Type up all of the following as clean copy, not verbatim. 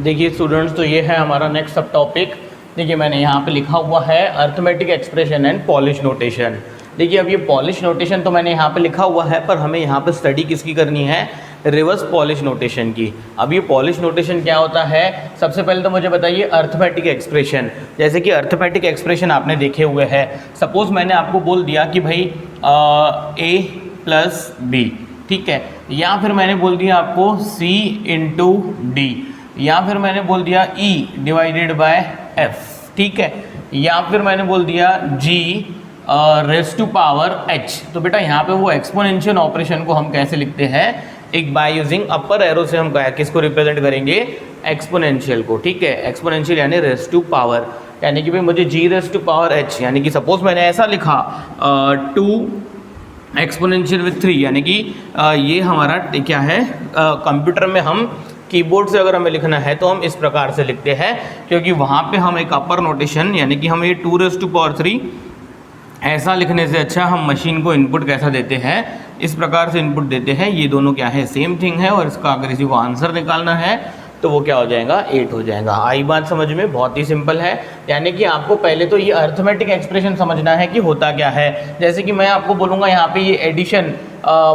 देखिए स्टूडेंट्स, तो ये है हमारा नेक्स्ट सब टॉपिक। देखिए मैंने यहाँ पे लिखा हुआ है arithmetic expression and polish notation. देखिए अब ये पॉलिश नोटेशन तो मैंने यहाँ पे लिखा हुआ है, पर हमें यहाँ पे स्टडी किसकी करनी है? रिवर्स पॉलिश नोटेशन की। अब ये पॉलिश नोटेशन क्या होता है? सबसे पहले तो मुझे बताइए अर्थमेटिक एक्सप्रेशन। जैसे कि अर्थमेटिक एक्सप्रेशन आपने देखे हुए हैं। सपोज मैंने आपको बोल दिया कि भाई a प्लस बी, ठीक है, या फिर मैंने बोल दिया आपको c इंटू डी, या फिर मैंने बोल दिया E डिवाइडेड बाय F, ठीक है, या फिर मैंने बोल दिया G raise to power H। तो बेटा यहाँ पे वो एक्सपोनेंशियल ऑपरेशन को हम कैसे लिखते हैं? एक बाय यूजिंग अपर एरो से हम किसको रिप्रेजेंट करेंगे? एक्सपोनेंशियल को, ठीक है। एक्सपोनेंशियल यानी रेस टू पावर, यानी कि भाई मुझे G raise to power H, यानी कि सपोज मैंने ऐसा लिखा 2 एक्सपोनेंशियल विथ 3, यानी कि ये हमारा क्या है? कंप्यूटर में हम कीबोर्ड से अगर हमें लिखना है तो हम इस प्रकार से लिखते हैं, क्योंकि वहाँ पे हम एक अपर नोटेशन, यानी कि हम ये 2 रेज़ टू पावर 3 ऐसा लिखने से अच्छा हम मशीन को इनपुट कैसा देते हैं? इस प्रकार से इनपुट देते हैं। ये दोनों क्या है? सेम थिंग है। और इसका अगर इसी को आंसर निकालना है तो वो क्या हो जाएगा? 8 हो जाएगा। आई बात समझ में? बहुत ही सिंपल है। यानी कि आपको पहले तो ये अर्थमेटिक एक्सप्रेशन समझना है कि होता क्या है। जैसे कि मैं आपको बोलूँगा यहाँ पे ये एडिशन,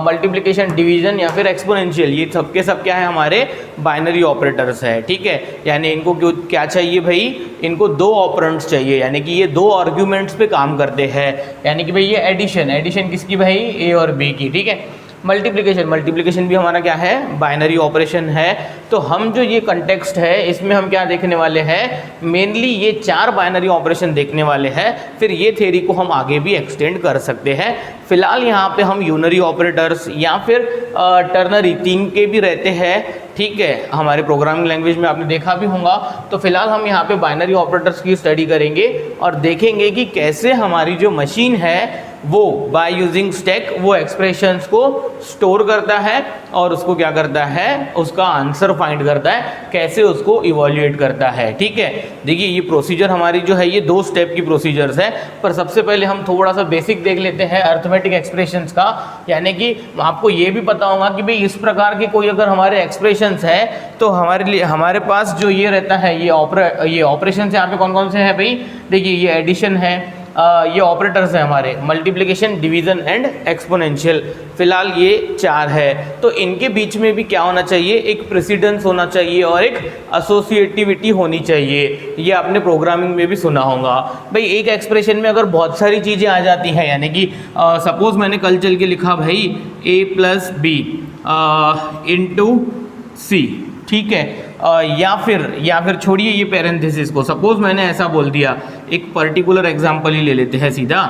मल्टीप्लिकेशन, डिवीजन या फिर एक्सपोनेंशियल, ये सब के सब क्या है? हमारे बाइनरी ऑपरेटर्स है, ठीक है। यानी इनको क्या चाहिए भाई? इनको 2 ऑपरेंड्स चाहिए, यानी कि ये 2 आर्ग्यूमेंट्स पे काम करते हैं। यानी कि भाई ये एडिशन किसकी भाई? ए और बी की, ठीक है। मल्टीप्लिकेशन भी हमारा क्या है? बाइनरी ऑपरेशन है। तो हम जो ये कंटेक्स्ट है इसमें हम क्या देखने वाले हैं? मेनली ये 4 बाइनरी ऑपरेशन देखने वाले हैं। फिर ये थ्योरी को हम आगे भी एक्सटेंड कर सकते हैं। फिलहाल यहाँ पे हम यूनरी ऑपरेटर्स या फिर टर्नरी 3 के भी रहते हैं, ठीक है। हमारे प्रोग्रामिंग लैंग्वेज में आपने देखा भी होगा। तो फिलहाल हम यहाँ पे बाइनरी ऑपरेटर्स की स्टडी करेंगे और देखेंगे कि कैसे हमारी जो मशीन है वो बाय यूजिंग स्टैक वो एक्सप्रेशंस को स्टोर करता है और उसको क्या करता है? उसका आंसर फाइंड करता है, कैसे उसको इवैल्यूएट करता है, ठीक है। देखिए ये प्रोसीजर हमारी जो है ये 2 स्टेप की प्रोसीजर्स है। पर सबसे पहले हम थोड़ा सा बेसिक देख लेते हैं अर्थमेटिक एक्सप्रेशंस का। यानी कि आपको ये भी पता होगा कि भाई इस प्रकार के कोई अगर हमारे एक्सप्रेशंस है तो हमारे लिए हमारे पास जो ये रहता है ये ऑपरेशन यहाँ पे कौन कौन से हैं भाई? देखिए ये एडिशन है, ये ऑपरेटर्स हैं हमारे, मल्टीप्लिकेशन, डिवीजन एंड एक्सपोनेंशियल। फिलहाल ये 4 है। तो इनके बीच में भी क्या होना चाहिए? एक प्रेसिडेंस होना चाहिए और एक एसोसिएटिविटी होनी चाहिए। ये आपने प्रोग्रामिंग में भी सुना होगा। भाई एक एक्सप्रेशन में अगर बहुत सारी चीज़ें आ जाती हैं, यानी कि सपोज मैंने कल चल के लिखा भाई a प्लस बी इंटू सी, ठीक है, या फिर छोड़िए ये पैरेंथेसिस को। सपोज मैंने ऐसा बोल दिया, एक पर्टिकुलर एग्जांपल ही ले लेते हैं सीधा।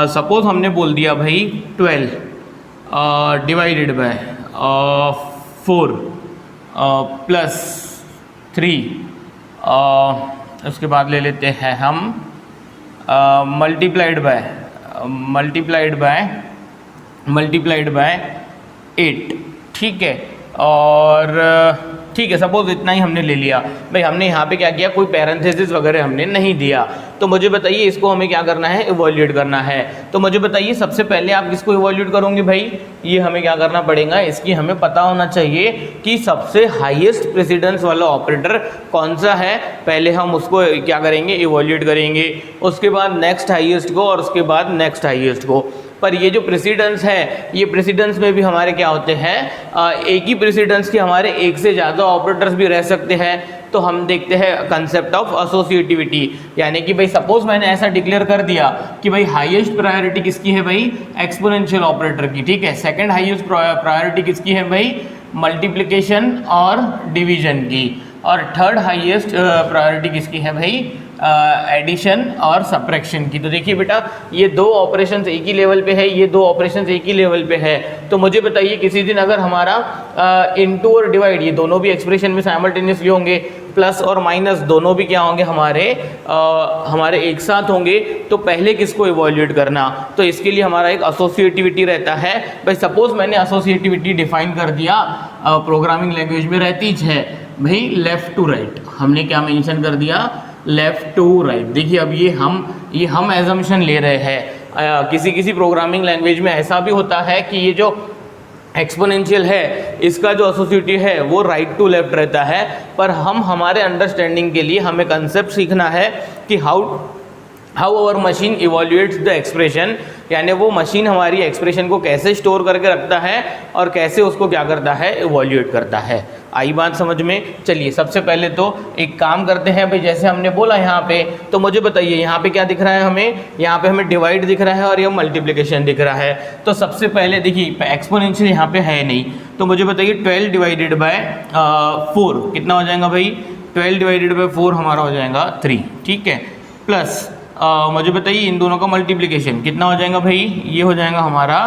सपोज हमने बोल दिया भाई 12 डिवाइडेड बाय 4 प्लस 3, उसके बाद ले लेते हैं हम मल्टीप्लाइड बाय 8, ठीक है। और ठीक है, सपोज इतना ही हमने ले लिया। भाई हमने यहाँ पे क्या किया? कोई पैरेंथेसिस वगैरह हमने नहीं दिया। तो मुझे बताइए इसको हमें क्या करना है? इवैल्यूएट करना है। तो मुझे बताइए सबसे पहले आप किसको इवैल्यूएट करोगे भाई? ये हमें क्या करना पड़ेगा? इसकी हमें पता होना चाहिए कि सबसे हाईएस्ट प्रेसिडेंस वाला ऑपरेटर कौन सा है। पहले हम उसको क्या करेंगे? इवैल्यूएट करेंगे, उसके बाद नेक्स्ट हाईएस्ट को और उसके बाद नेक्स्ट हाईएस्ट को। पर ये जो प्रेसिडेंस है, ये प्रेसिडेंस में भी हमारे क्या होते हैं? एक ही प्रेसिडेंस के हमारे एक से ज़्यादा ऑपरेटर्स भी रह सकते हैं। तो हम देखते हैं कंसेप्ट ऑफ एसोसिएटिविटी। यानी कि भाई सपोज मैंने ऐसा डिक्लेयर कर दिया कि भाई हाईएस्ट प्रायोरिटी किसकी है भाई? एक्सपोनेंशियल ऑपरेटर की, ठीक है। सेकंड हाईएस्ट प्रायोरिटी किसकी है भाई? मल्टीप्लिकेशन और डिवीजन की। और थर्ड हाईएस्ट प्रायोरिटी किसकी है भाई? एडिशन और सब्ट्रैक्शन की। तो देखिए बेटा ये 2 ऑपरेशंस एक ही लेवल पे है, ये 2 ऑपरेशंस एक ही लेवल पे है। तो मुझे बताइए किसी दिन अगर हमारा इनटू और डिवाइड ये दोनों भी एक्सप्रेशन में साइमल्टेनियसली होंगे, प्लस और माइनस दोनों भी क्या होंगे? हमारे एक साथ होंगे। तो पहले किसको इवैल्यूएट करना? तो इसके लिए हमारा एक एसोसिएटिविटी रहता है। भाई सपोज मैंने एसोसिएटिविटी डिफाइन कर दिया प्रोग्रामिंग लैंग्वेज में, रहती है भाई लेफ्ट टू राइट। हमने क्या मेंशन कर दिया? Left to right. देखिए अब ये हम एजम्पशन ले रहे हैं। किसी प्रोग्रामिंग लैंग्वेज में ऐसा भी होता है कि ये जो एक्सपोनेंशियल है इसका जो एसोसिएटिव है वो राइट टू लेफ्ट रहता है, पर हम हमारे अंडरस्टैंडिंग के लिए हमें कंसेप्ट सीखना है कि how our machine evaluates the expression, यानी वो मशीन हमारी एक्सप्रेशन को कैसे स्टोर करके रखता है और कैसे उसको क्या करता है, इवोल्यूएट करता है। आई बात समझ में? चलिए सबसे पहले तो एक काम करते हैं भाई, जैसे हमने बोला यहाँ पे, तो मुझे बताइए यहाँ पे क्या दिख रहा है हमें, यहाँ पे हमें डिवाइड दिख रहा है और ये मल्टीप्लिकेशन दिख रहा है। तो सबसे पहले देखिए एक्सपोनेंशियल यहाँ पे है नहीं, तो मुझे बताइए 12 डिवाइडेड बाय 4 कितना हो जाएगा भाई, 12 डिवाइडेड बाय 4 हमारा हो जाएगा 3, ठीक है। प्लस मुझे बताइए इन दोनों का मल्टीप्लिकेशन कितना हो जाएगा भाई, ये हो जाएगा हमारा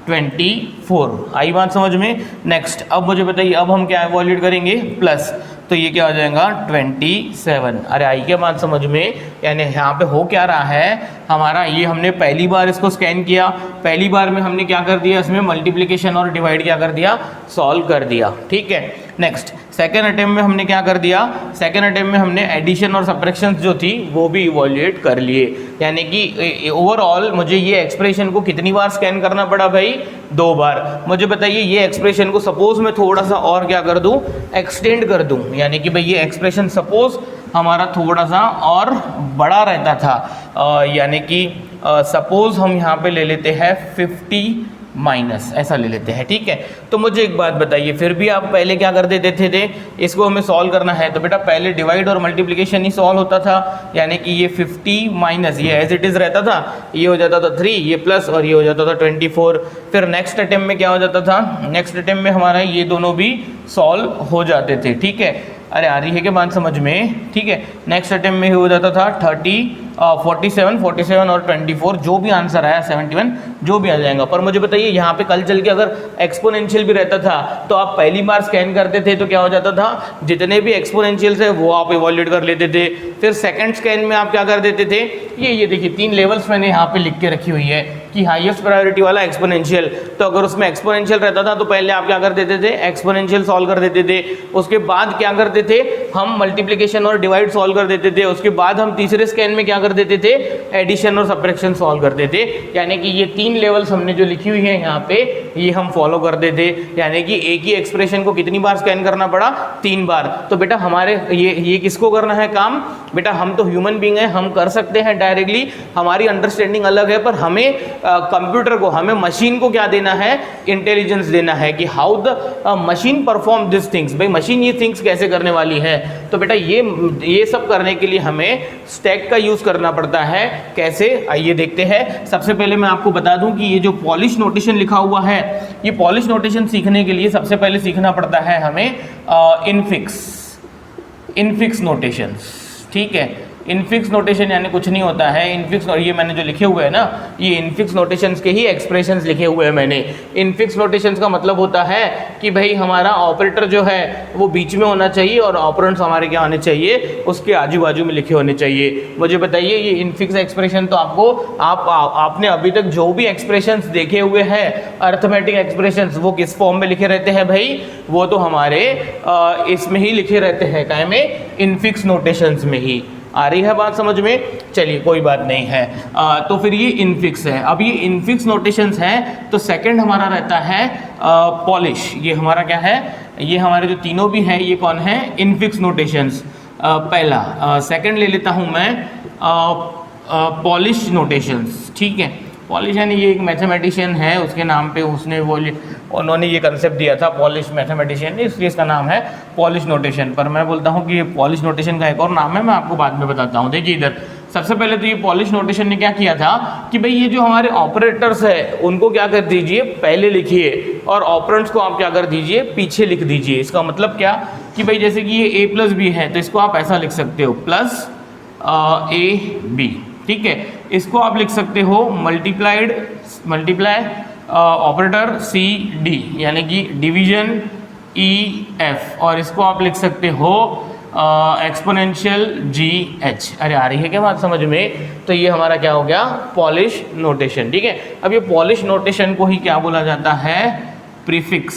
24। आई बात समझ में? नेक्स्ट अब मुझे बताइए अब हम क्या इवोल्यूट करेंगे, प्लस, तो ये क्या हो जाएगा 27। अरे आई क्या बात समझ में? यानी यहाँ पे हो क्या रहा है हमारा, ये हमने पहली बार इसको स्कैन किया, पहली बार में हमने क्या कर दिया, इसमें मल्टीप्लिकेशन और डिवाइड क्या कर दिया, सॉल्व कर दिया, ठीक है। नेक्स्ट सेकेंड अटेम्प्ट में हमने क्या कर दिया, सेकेंड अटेम्प्ट में हमने एडिशन और सब्ट्रैक्शन जो थी वो भी इवोल्यूएट कर लिए, यानी कि ओवरऑल मुझे ये एक्सप्रेशन को कितनी बार स्कैन करना पड़ा भाई, 2 बार। मुझे बताइए ये एक्सप्रेशन को सपोज मैं थोड़ा सा और क्या कर दूं, एक्सटेंड कर दूं, यानी कि भाई ये एक्सप्रेशन सपोज हमारा थोड़ा सा और बड़ा रहता था, यानी कि सपोज हम यहाँ पे ले लेते हैं 50 माइनस, ऐसा ले लेते हैं, ठीक है। तो मुझे एक बात बताइए, फिर भी आप पहले क्या कर देते थे, इसको हमें सॉल्व करना है तो बेटा पहले डिवाइड और मल्टीप्लिकेशन ही सॉल्व होता था, यानी कि ये 50 माइनस ये एज इट इज़ रहता था, ये हो जाता था 3, ये प्लस और ये हो जाता था 24। फिर नेक्स्ट अटेम्प्ट में क्या हो जाता था, नेक्स्ट अटेम्प्ट में हमारा ये दोनों भी सॉल्व हो जाते थे, ठीक है। अरे आ रही है कि बात समझ में, ठीक है। नेक्स्ट अटेम्प्ट में हो जाता था 47 और 24, जो भी आंसर आया 71 जो भी आ जाएगा। पर मुझे बताइए यहाँ पे कल चल के अगर एक्सपोनेंशियल भी रहता था तो आप पहली बार स्कैन करते थे तो क्या हो जाता था, जितने भी एक्सपोनेंशियल्स है वो आप इवोल्यूट कर लेते थे। फिर सेकंड स्कैन में आप क्या कर देते थे, ये देखिए 3 लेवल्स मैंने यहाँ पे लिख के रखी हुई है कि हाईएस्ट प्रायोरिटी वाला एक्सपोनेंशियल, तो अगर उसमें एक्सपोनेंशियल रहता था तो पहले आप क्या कर देते थे, एक्सपोनेंशियल सॉल्व कर देते थे, उसके बाद क्या करते थे हम मल्टीप्लिकेशन और डिवाइड सॉल्व कर देते थे, उसके बाद हम तीसरे स्कैन में क्या कर देते थे, एडिशन और सब्ट्रैक्शन सॉल्व करते थे। यानी कि ये 3 लेवल्स हमने जो लिखी हुई है यहाँ पे ये हम फॉलो करते थे, यानी कि एक ही एक्सप्रेशन को कितनी बार स्कैन करना पड़ा, 3 बार। तो बेटा हमारे ये किसको करना है काम, बेटा हम तो ह्यूमन बीइंग है, हम कर सकते हैं डायरेक्टली, हमारी अंडरस्टैंडिंग अलग है, पर हमें कंप्यूटर को, हमें मशीन को क्या देना है, इंटेलिजेंस देना है कि how the machine perform this things. भाई मशीन ये थिंग्स कैसे करने वाली है, तो बेटा ये सब करने के लिए हमें स्टैक का यूज करना पड़ता है। कैसे, आइए देखते हैं। सबसे पहले मैं आपको बता दूं कि ये जो पॉलिश नोटेशन लिखा हुआ है, ये पॉलिश नोटेशन सीखने के लिए सबसे पहले सीखना पड़ता है हमें इनफिक्स नोटेशंस, ठीक है। इनफिक्स नोटेशन यानी कुछ नहीं होता है, इनफिक्स, और ये मैंने जो लिखे हुए हैं ना, ये इनफिक्स नोटेशंस के ही एक्सप्रेशंस लिखे हुए हैं मैंने। इनफिक्स नोटेशंस का मतलब होता है कि भाई हमारा ऑपरेटर जो है वो बीच में होना चाहिए और ऑपरेंड्स हमारे क्या होने चाहिए, उसके आजू बाजू में लिखे होने चाहिए। मुझे बताइए ये इनफिक्स एक्सप्रेशन तो आपने अभी तक जो भी एक्सप्रेशंस देखे हुए हैं अर्थमेटिक एक्सप्रेशंस, वो किस फॉर्म में लिखे रहते हैं भाई, वो तो हमारे इसमें ही लिखे रहते हैं, काय में, इनफिक्स नोटेशंस में ही। आ रही है बात समझ में? चलिए कोई बात नहीं है। तो फिर ये इनफिक्स है। अब ये इनफिक्स नोटेशंस हैं, तो सेकंड हमारा रहता है पॉलिश। ये हमारा क्या है, ये हमारे जो तीनों भी हैं ये कौन है, इनफिक्स नोटेशंस। पहला, सेकंड ले लेता हूँ मैं पॉलिश नोटेशंस, ठीक है। पॉलिश यानी ये एक मैथमेटिशियन है, उसके नाम पे उन्होंने ये कंसेप्ट दिया था, पॉलिश मैथमेटिशियन, इसलिए इसका नाम है पॉलिश नोटेशन। पर मैं बोलता हूँ कि ये पॉलिश नोटेशन का एक और नाम है, मैं आपको बाद में बताता हूँ। देखिए इधर सबसे पहले तो ये पॉलिश नोटेशन ने क्या किया था कि भाई ये जो हमारे ऑपरेटर्स है उनको क्या कर दीजिए, पहले लिखिए, और ऑपरेंड्स को आप क्या कर दीजिए, पीछे लिख दीजिए। इसका मतलब क्या कि भाई जैसे कि ये a प्लस बी है तो इसको आप ऐसा लिख सकते हो, प्लस AB, ठीक है। इसको आप लिख सकते हो मल्टीप्लाई ऑपरेटर CD, यानी कि डिवीजन EF, और इसको आप लिख सकते हो एक्सपोनेंशियल GH। अरे आ रही है क्या बात समझ में? तो ये हमारा क्या हो गया, पॉलिश नोटेशन, ठीक है। अब ये पॉलिश नोटेशन को ही क्या बोला जाता है, प्रीफिक्स।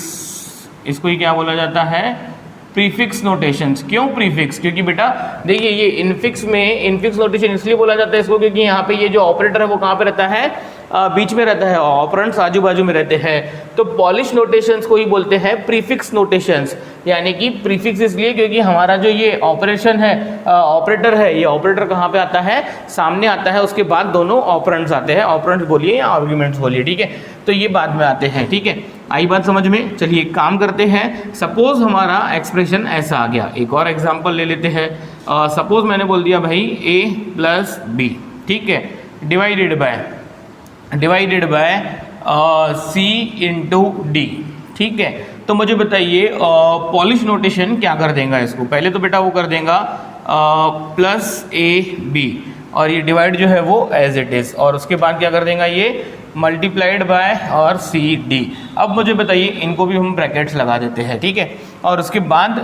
इसको ही क्या बोला जाता है, प्रीफिक्स नोटेशंस। क्यों प्रीफिक्स? क्योंकि बेटा देखिए ये इनफिक्स में इनफिक्स नोटेशन इसलिए बोला जाता है इसको क्योंकि यहाँ पे ये जो ऑपरेटर है वो कहाँ पे रहता है, बीच में रहता है, ऑपरेंड्स आजू बाजू में रहते हैं। तो पॉलिश नोटेशंस को ही बोलते हैं प्रीफिक्स नोटेशंस, यानी कि प्रीफिक्स इसलिए क्योंकि हमारा जो ये ऑपरेशन है, ऑपरेटर है, ये ऑपरेटर कहाँ पे आता है, सामने आता है, उसके बाद दोनों ऑपरेंड्स आते हैं, ऑपरेंड्स बोलिए या आर्ग्यूमेंट्स बोलिए, ठीक है, तो ये बाद में आते हैं, ठीक है। आई बात समझ में? चलिए एक काम करते हैं, सपोज हमारा एक्सप्रेशन ऐसा आ गया, एक और एग्जांपल ले लेते हैं। सपोज मैंने बोल दिया भाई a प्लस बी, ठीक है, divided by c into D, ठीक है। तो मुझे बताइए पॉलिश नोटेशन क्या कर देगा इसको? पहले तो बेटा वो कर देगा प्लस ए बी और ये डिवाइड जो है वो एज इट इज़, और उसके बाद क्या कर देगा ये मल्टीप्लाइड बाय और सी डी। अब मुझे बताइए इनको भी हम ब्रैकेट्स लगा देते हैं, ठीक है, और उसके बाद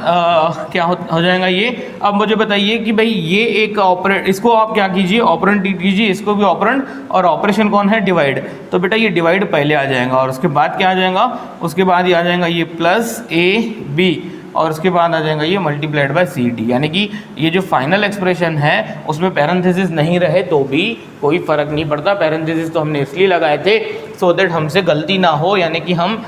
क्या हो जाएगा ये। अब मुझे बताइए कि भाई ये एक ऑपरेट, इसको आप क्या कीजिए, ऑपरेंड कीजिए, इसको भी ऑपरेंड, और ऑपरेशन कौन है, डिवाइड। तो बेटा ये डिवाइड पहले आ जाएगा और उसके बाद क्या आ जाएगा, उसके बाद ये आ जाएगा ये प्लस ए बी और उसके बाद आ जाएगा ये मल्टीप्लाइड बाय सी डी, यानी कि ये जो फाइनल एक्सप्रेशन है उसमें पैरेंथेसिस नहीं रहे तो भी कोई फ़र्क नहीं पड़ता। पैरेंथेसिस तो हमने इसलिए लगाए थे सो दैट हमसे गलती ना हो, यानी कि हम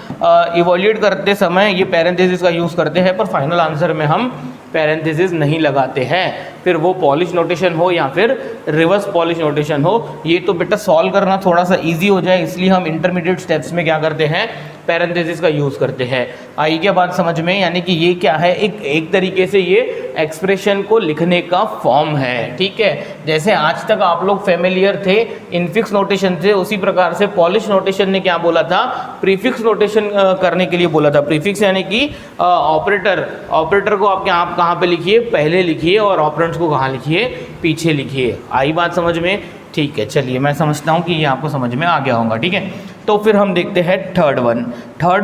इवोल्यूट करते समय ये पैरेंथेसिस का यूज़ करते हैं पर फाइनल आंसर में हम पैरेंथेसिस नहीं लगाते हैं, फिर वो पॉलिश नोटेशन हो या फिर रिवर्स पॉलिश नोटेशन हो। ये तो बेटा सॉल्व करना थोड़ा सा इजी हो जाए इसलिए हम इंटरमीडिएट स्टेप्स में क्या करते हैं, पैरेंथेसिस का यूज़ करते हैं। आई क्या बात समझ में? यानी कि ये क्या है, एक तरीके से ये एक्सप्रेशन को लिखने का फॉर्म है, ठीक है। जैसे आज तक आप लोग फेमिलियर थे इनफिक्स नोटेशन से, उसी प्रकार से पॉलिश नोटेशन ने क्या बोला था, प्रीफिक्स नोटेशन करने के लिए बोला था। प्रीफिक्स यानी कि ऑपरेटर को आप कहाँ पे लिखिए, पहले लिखिए, और ऑपरेंड्स को कहाँ लिखिए, पीछे लिखिए। आई बात समझ में? ठीक है, चलिए मैं समझता हूँ कि ये आपको समझ में आ गया होगा, ठीक है। तो फिर हम देखते हैं थर्ड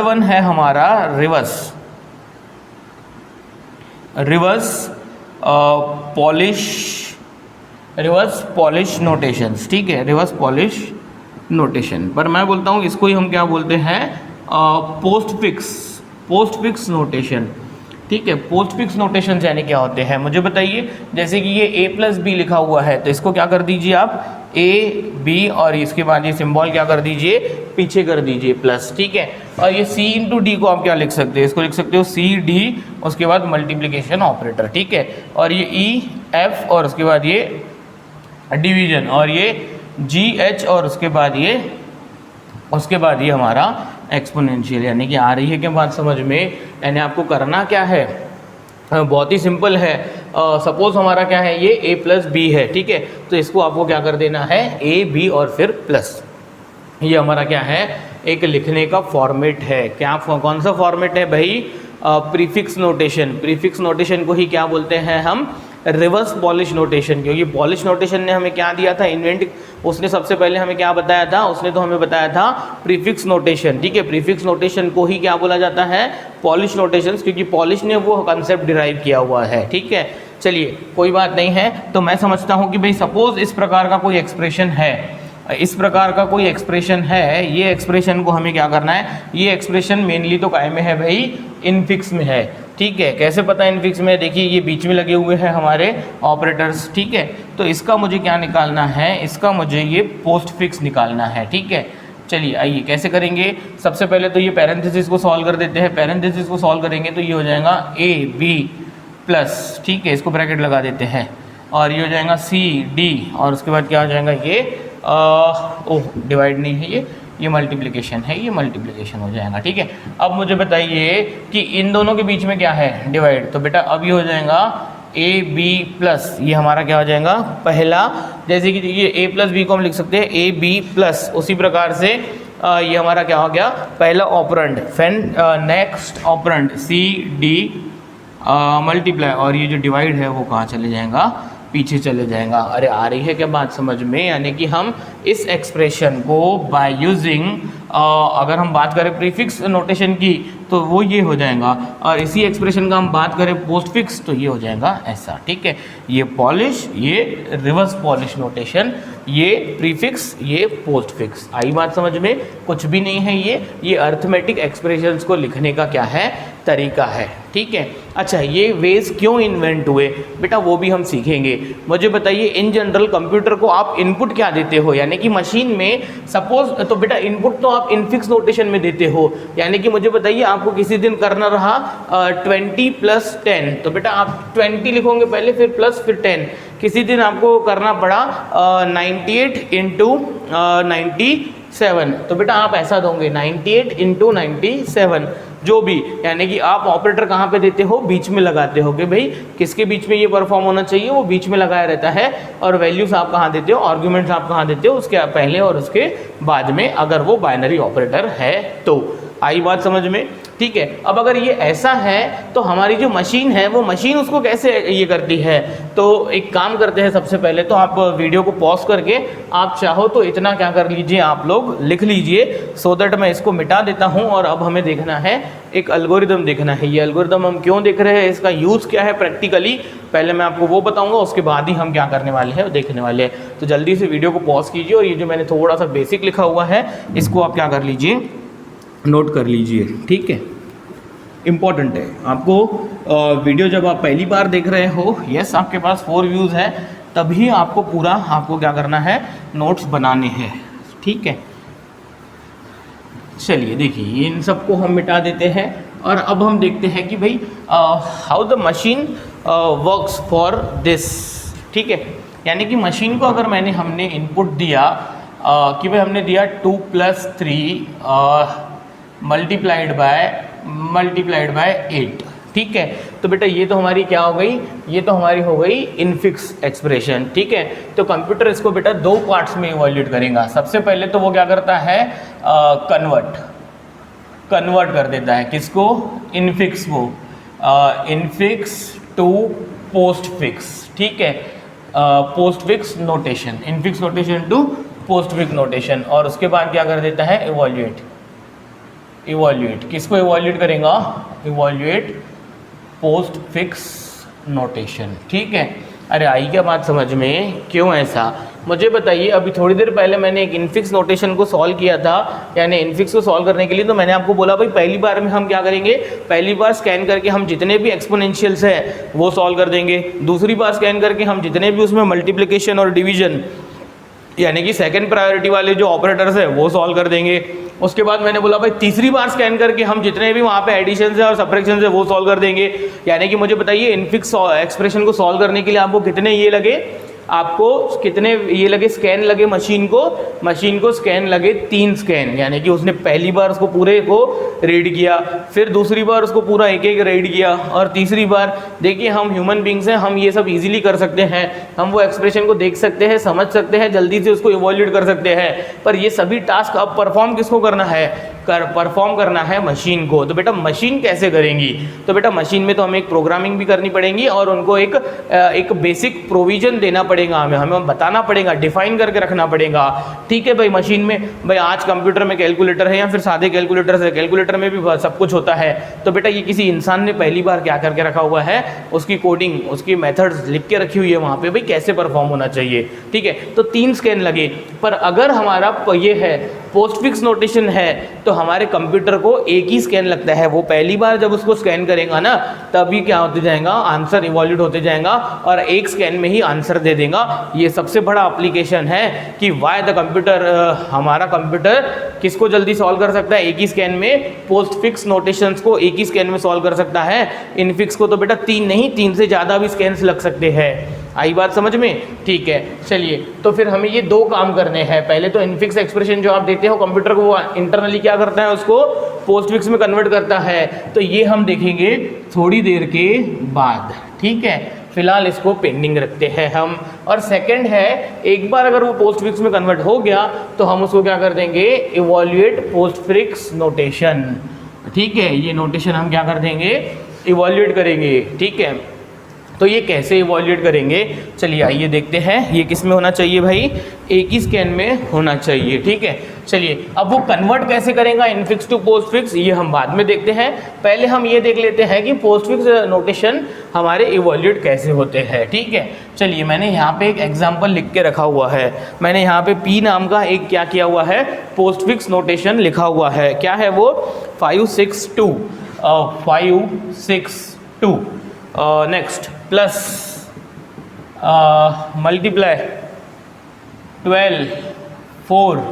वन है हमारा रिवर्स पॉलिश नोटेशंस, ठीक है, रिवर्स पॉलिश नोटेशन। पर मैं बोलता हूँ इसको ही हम क्या बोलते हैं, पोस्टफिक्स नोटेशन, ठीक है। पोस्टफिक्स नोटेशन यानी क्या होते हैं मुझे बताइए। जैसे कि ये a प्लस बी लिखा हुआ है तो इसको क्या कर दीजिए आप, a b, और इसके बाद ये सिंबल क्या कर दीजिए, पीछे कर दीजिए प्लस, ठीक है। और ये c इंटू डी को आप क्या लिख सकते हो, इसको लिख सकते हो c d, उसके बाद मल्टीप्लिकेशन ऑपरेटर, ठीक है। और ये e f और उसके बाद ये डिवीजन, और ये g h, और उसके बाद ये हमारा एक्सपोनेंशियल, यानी कि आ रही है क्या बात समझ में। यानी आपको करना क्या है, बहुत ही सिंपल है। सपोज हमारा क्या है, ये a प्लस बी है, ठीक है, तो इसको आपको क्या कर देना है, a b और फिर प्लस। ये हमारा क्या है, एक लिखने का फॉर्मेट है। क्या कौन सा फॉर्मेट है भाई, प्रीफिक्स नोटेशन को ही क्या बोलते हैं हम, रिवर्स पॉलिश नोटेशन। क्योंकि पॉलिश नोटेशन ने हमें क्या दिया था, इन्वेंट, उसने सबसे पहले हमें क्या बताया था, उसने तो हमें बताया था प्रीफिक्स नोटेशन, ठीक है। प्रीफिक्स नोटेशन को ही क्या बोला जाता है, पॉलिश नोटेशंस, क्योंकि पॉलिश ने वो कंसेप्ट डिराइव किया हुआ है, ठीक है। चलिए कोई बात नहीं है। तो मैं समझता हूँ कि भाई सपोज इस प्रकार का कोई एक्सप्रेशन है, ये एक्सप्रेशन को हमें क्या करना है, ये एक्सप्रेशन मेनली तो काय में है भाई, इनफिक्स में है, ठीक है। कैसे पता इनफिक्स में, देखिए ये बीच में लगे हुए हैं हमारे ऑपरेटर्स, ठीक है। तो इसका मुझे क्या निकालना है, इसका मुझे ये पोस्टफिक्स निकालना है, ठीक है। चलिए आइए कैसे करेंगे। सबसे पहले तो ये पैरेंथेसिस को सॉल्व कर देते हैं। पैरेंथेसिस को सॉल्व करेंगे तो ये हो जाएगा a b प्लस, ठीक है, इसको ब्रैकेट लगा देते हैं, और ये हो जाएगा c d, और उसके बाद क्या हो जाएगा ये डिवाइड नहीं है, ये मल्टीप्लिकेशन है, ये मल्टीप्लिकेशन हो जाएगा, ठीक है। अब मुझे बताइए कि इन दोनों के बीच में क्या है, डिवाइड। तो बेटा अब ये हो जाएगा a b प्लस, ये हमारा क्या हो जाएगा पहला, जैसे कि ये a प्लस बी को हम लिख सकते हैं a b प्लस, उसी प्रकार से ये हमारा क्या हो गया, पहला ऑपरेंड, फिर next operand c d multiply, और ये जो डिवाइड है वो कहाँ चले जाएगा, पीछे चले जाएगा। अरे आ रही है क्या बात समझ में। यानी कि हम इस एक्सप्रेशन को बाय यूजिंग, अगर हम बात करें प्रीफिक्स नोटेशन की तो वो ये हो जाएगा, और इसी एक्सप्रेशन का हम बात करें पोस्टफिक्स तो ये हो जाएगा ऐसा, ठीक है। ये पॉलिश, ये रिवर्स पॉलिश नोटेशन ये प्रीफिक्स, ये पोस्ट फिक्स। आई बात समझ में? कुछ भी नहीं है ये अर्थमेटिक एक्सप्रेशंस को लिखने का क्या है, तरीका है। ठीक है, अच्छा ये वेज क्यों इन्वेंट हुए बेटा वो भी हम सीखेंगे। मुझे बताइए इन जनरल कंप्यूटर को आप इनपुट क्या देते हो, यानी कि मशीन में सपोज, तो बेटा इनपुट तो आप इनफिक्स नोटेशन में देते हो, यानी कि मुझे बताइए आपको किसी दिन करना रहा 20 + 10, तो बेटा आप 20 लिखोगे पहले, फिर प्लस, फिर 10। किसी दिन आपको करना पड़ा 98 × 97, तो बेटा आप ऐसा दोगे 98 × 97, जो भी, यानी कि आप ऑपरेटर कहाँ पे देते हो, बीच में लगाते हो कि भाई किसके बीच में ये परफॉर्म होना चाहिए, वो बीच में लगाया रहता है। और वैल्यूज आप कहाँ देते हो, आर्ग्यूमेंट्स आप कहाँ देते हो, उसके पहले और उसके बाद में, अगर वो बाइनरी ऑपरेटर है तो। आई बात समझ में? ठीक है, अब अगर ये ऐसा है तो हमारी जो मशीन है वो मशीन उसको कैसे ये करती है। तो एक काम करते हैं, सबसे पहले तो आप वीडियो को पॉज करके आप चाहो तो इतना क्या कर लीजिए, आप लोग लिख लीजिए, सो दैट मैं इसको मिटा देता हूं। और अब हमें देखना है एक एल्गोरिदम देखना है। ये एल्गोरिदम हम क्यों देख रहे हैं, इसका यूज़ क्या है प्रैक्टिकली, पहले मैं आपको वो बताऊंगा, उसके बाद ही हम क्या करने वाले हैं, देखने वाले हैं। तो जल्दी से वीडियो को पॉज कीजिए और ये जो मैंने थोड़ा सा बेसिक लिखा हुआ है इसको आप क्या कर लीजिए, नोट कर लीजिए। ठीक है, इम्पॉर्टेंट है आपको। वीडियो जब आप पहली बार देख रहे हो, यस आपके पास 4 व्यूज़ है, तभी आपको पूरा आपको क्या करना है, नोट्स बनाने हैं। ठीक है, चलिए देखिए इन सबको हम मिटा देते हैं और अब हम देखते हैं कि भाई how the machine works for this. ठीक है, यानी कि मशीन को अगर हमने इनपुट दिया कि भाई हमने दिया 2 + 3 मल्टीप्लाइड बाय 8। ठीक है, तो बेटा ये तो हमारी क्या हो गई, ये तो हमारी हो गई इनफिक्स एक्सप्रेशन। ठीक है, तो कंप्यूटर इसको बेटा 2 पार्ट्स में इवैल्यूएट करेगा। सबसे पहले तो वो क्या करता है, कन्वर्ट कर देता है किसको, इनफिक्स को, इनफिक्स टू पोस्ट फिक्स। ठीक है, postfix notation, infix notation to postfix notation. और उसके बाद क्या कर देता है, इवैल्यूएट किसको इवैल्यूएट करेगा, इवैल्यूएट पोस्ट फिक्स नोटेशन। ठीक है, अरे आई क्या बात समझ में, क्यों ऐसा मुझे बताइए। अभी थोड़ी देर पहले मैंने एक इनफिक्स नोटेशन को सॉल्व किया था, यानी इनफिक्स को सॉल्व करने के लिए तो मैंने आपको बोला भाई पहली बार में हम क्या करेंगे, पहली बार स्कैन करके हम जितने भी एक्सपोनेंशियल्स है वो सॉल्व कर देंगे, दूसरी बार स्कैन करके हम जितने भी उसमें मल्टीप्लिकेशन और डिवीजन यानी कि सेकंड प्रायोरिटी वाले जो ऑपरेटर्स है वो सॉल्व कर देंगे। उसके बाद मैंने बोला भाई तीसरी बार स्कैन करके हम जितने भी वहाँ पे एडिशन है और सब्ट्रैक्शन है वो सॉल्व कर देंगे। यानी कि मुझे बताइए इनफिक्स एक्सप्रेशन को सॉल्व करने के लिए आपको कितने ये लगे, आपको कितने ये लगे, स्कैन लगे मशीन को स्कैन लगे 3 स्कैन। यानी कि उसने पहली बार उसको पूरे को रीड किया, फिर दूसरी बार उसको पूरा एक रीड किया, और तीसरी बार देखिए हम ह्यूमन बींग्स हैं, हम ये सब इजीली कर सकते हैं, हम वो एक्सप्रेशन को देख सकते हैं, समझ सकते हैं, जल्दी से उसको इवैल्यूएट कर सकते हैं। पर ये सभी टास्क अब परफॉर्म किसको करना है, परफॉर्म करना है मशीन को। तो बेटा मशीन कैसे करेंगी, तो बेटा मशीन में तो हमें एक प्रोग्रामिंग भी करनी पड़ेगी और उनको एक बेसिक प्रोविजन देना पड़ेगा, हमें बताना पड़ेगा, डिफाइन करके रखना पड़ेगा। ठीक है भाई, मशीन में भाई आज कंप्यूटर में कैलकुलेटर है या फिर सादे कैलकुलेटर है, कैलकुलेटर में भी सब कुछ होता है। तो बेटा ये किसी इंसान ने पहली बार क्या करके रखा हुआ है, उसकी कोडिंग, उसकी मेथड्स लिख के रखी हुई है वहाँ पे, भाई कैसे परफॉर्म होना चाहिए। ठीक है, तो 3 स्कैन लगे। पर अगर हमारा ये है पोस्ट फिक्स नोटेशन है तो हमारे कंप्यूटर को एक ही स्कैन लगता है। वो पहली बार जब उसको स्कैन करेगा ना तभी क्या होते जाएगा, आंसर इवैल्यूएट होते जाएगा और एक स्कैन में ही आंसर दे देगा। ये सबसे बड़ा एप्लीकेशन है कि वाई द कंप्यूटर, हमारा कंप्यूटर किसको जल्दी सॉल्व कर सकता है, एक ही स्कैन में पोस्ट फिक्स नोटेशंस को एक ही स्कैन में सॉल्व कर सकता है। इनफिक्स को तो बेटा 3 नहीं 3 से ज़्यादा भी स्कैन्स लग सकते हैं। आई बात समझ में? ठीक है, चलिए तो फिर हमें ये 2 काम करने हैं। पहले तो इनफिक्स एक्सप्रेशन जो आप देते हो कंप्यूटर को, वो इंटरनली क्या करता है, उसको पोस्ट फिक्स में कन्वर्ट करता है। तो ये हम देखेंगे थोड़ी देर के बाद। ठीक है, फिलहाल इसको पेंडिंग रखते हैं हम। और सेकंड है, एक बार अगर वो पोस्ट फिक्स में कन्वर्ट हो गया तो हम उसको क्या कर देंगे, इवैल्यूएट पोस्ट फिक्स नोटेशन। ठीक है, ये नोटेशन हम क्या कर देंगे, इवैल्यूएट करेंगे। ठीक है, तो ये कैसे इवैल्यूएट करेंगे, चलिए आइए देखते हैं। ये किस में होना चाहिए भाई, एक ही स्कैन में होना चाहिए। ठीक है, चलिए अब वो कन्वर्ट कैसे करेगा इनफिक्स टू पोस्ट फिक्स, ये हम बाद में देखते हैं। पहले हम ये देख लेते हैं कि पोस्ट फिक्स नोटेशन हमारे इवैल्यूएट कैसे होते हैं। ठीक है, चलिए मैंने यहाँ पे एक एग्जांपल लिख के रखा हुआ है, मैंने यहाँ पे P नाम का एक क्या किया हुआ है, पोस्टफिक्स नोटेशन लिखा हुआ है। क्या है वो? 562 562 next plus multiply 12 4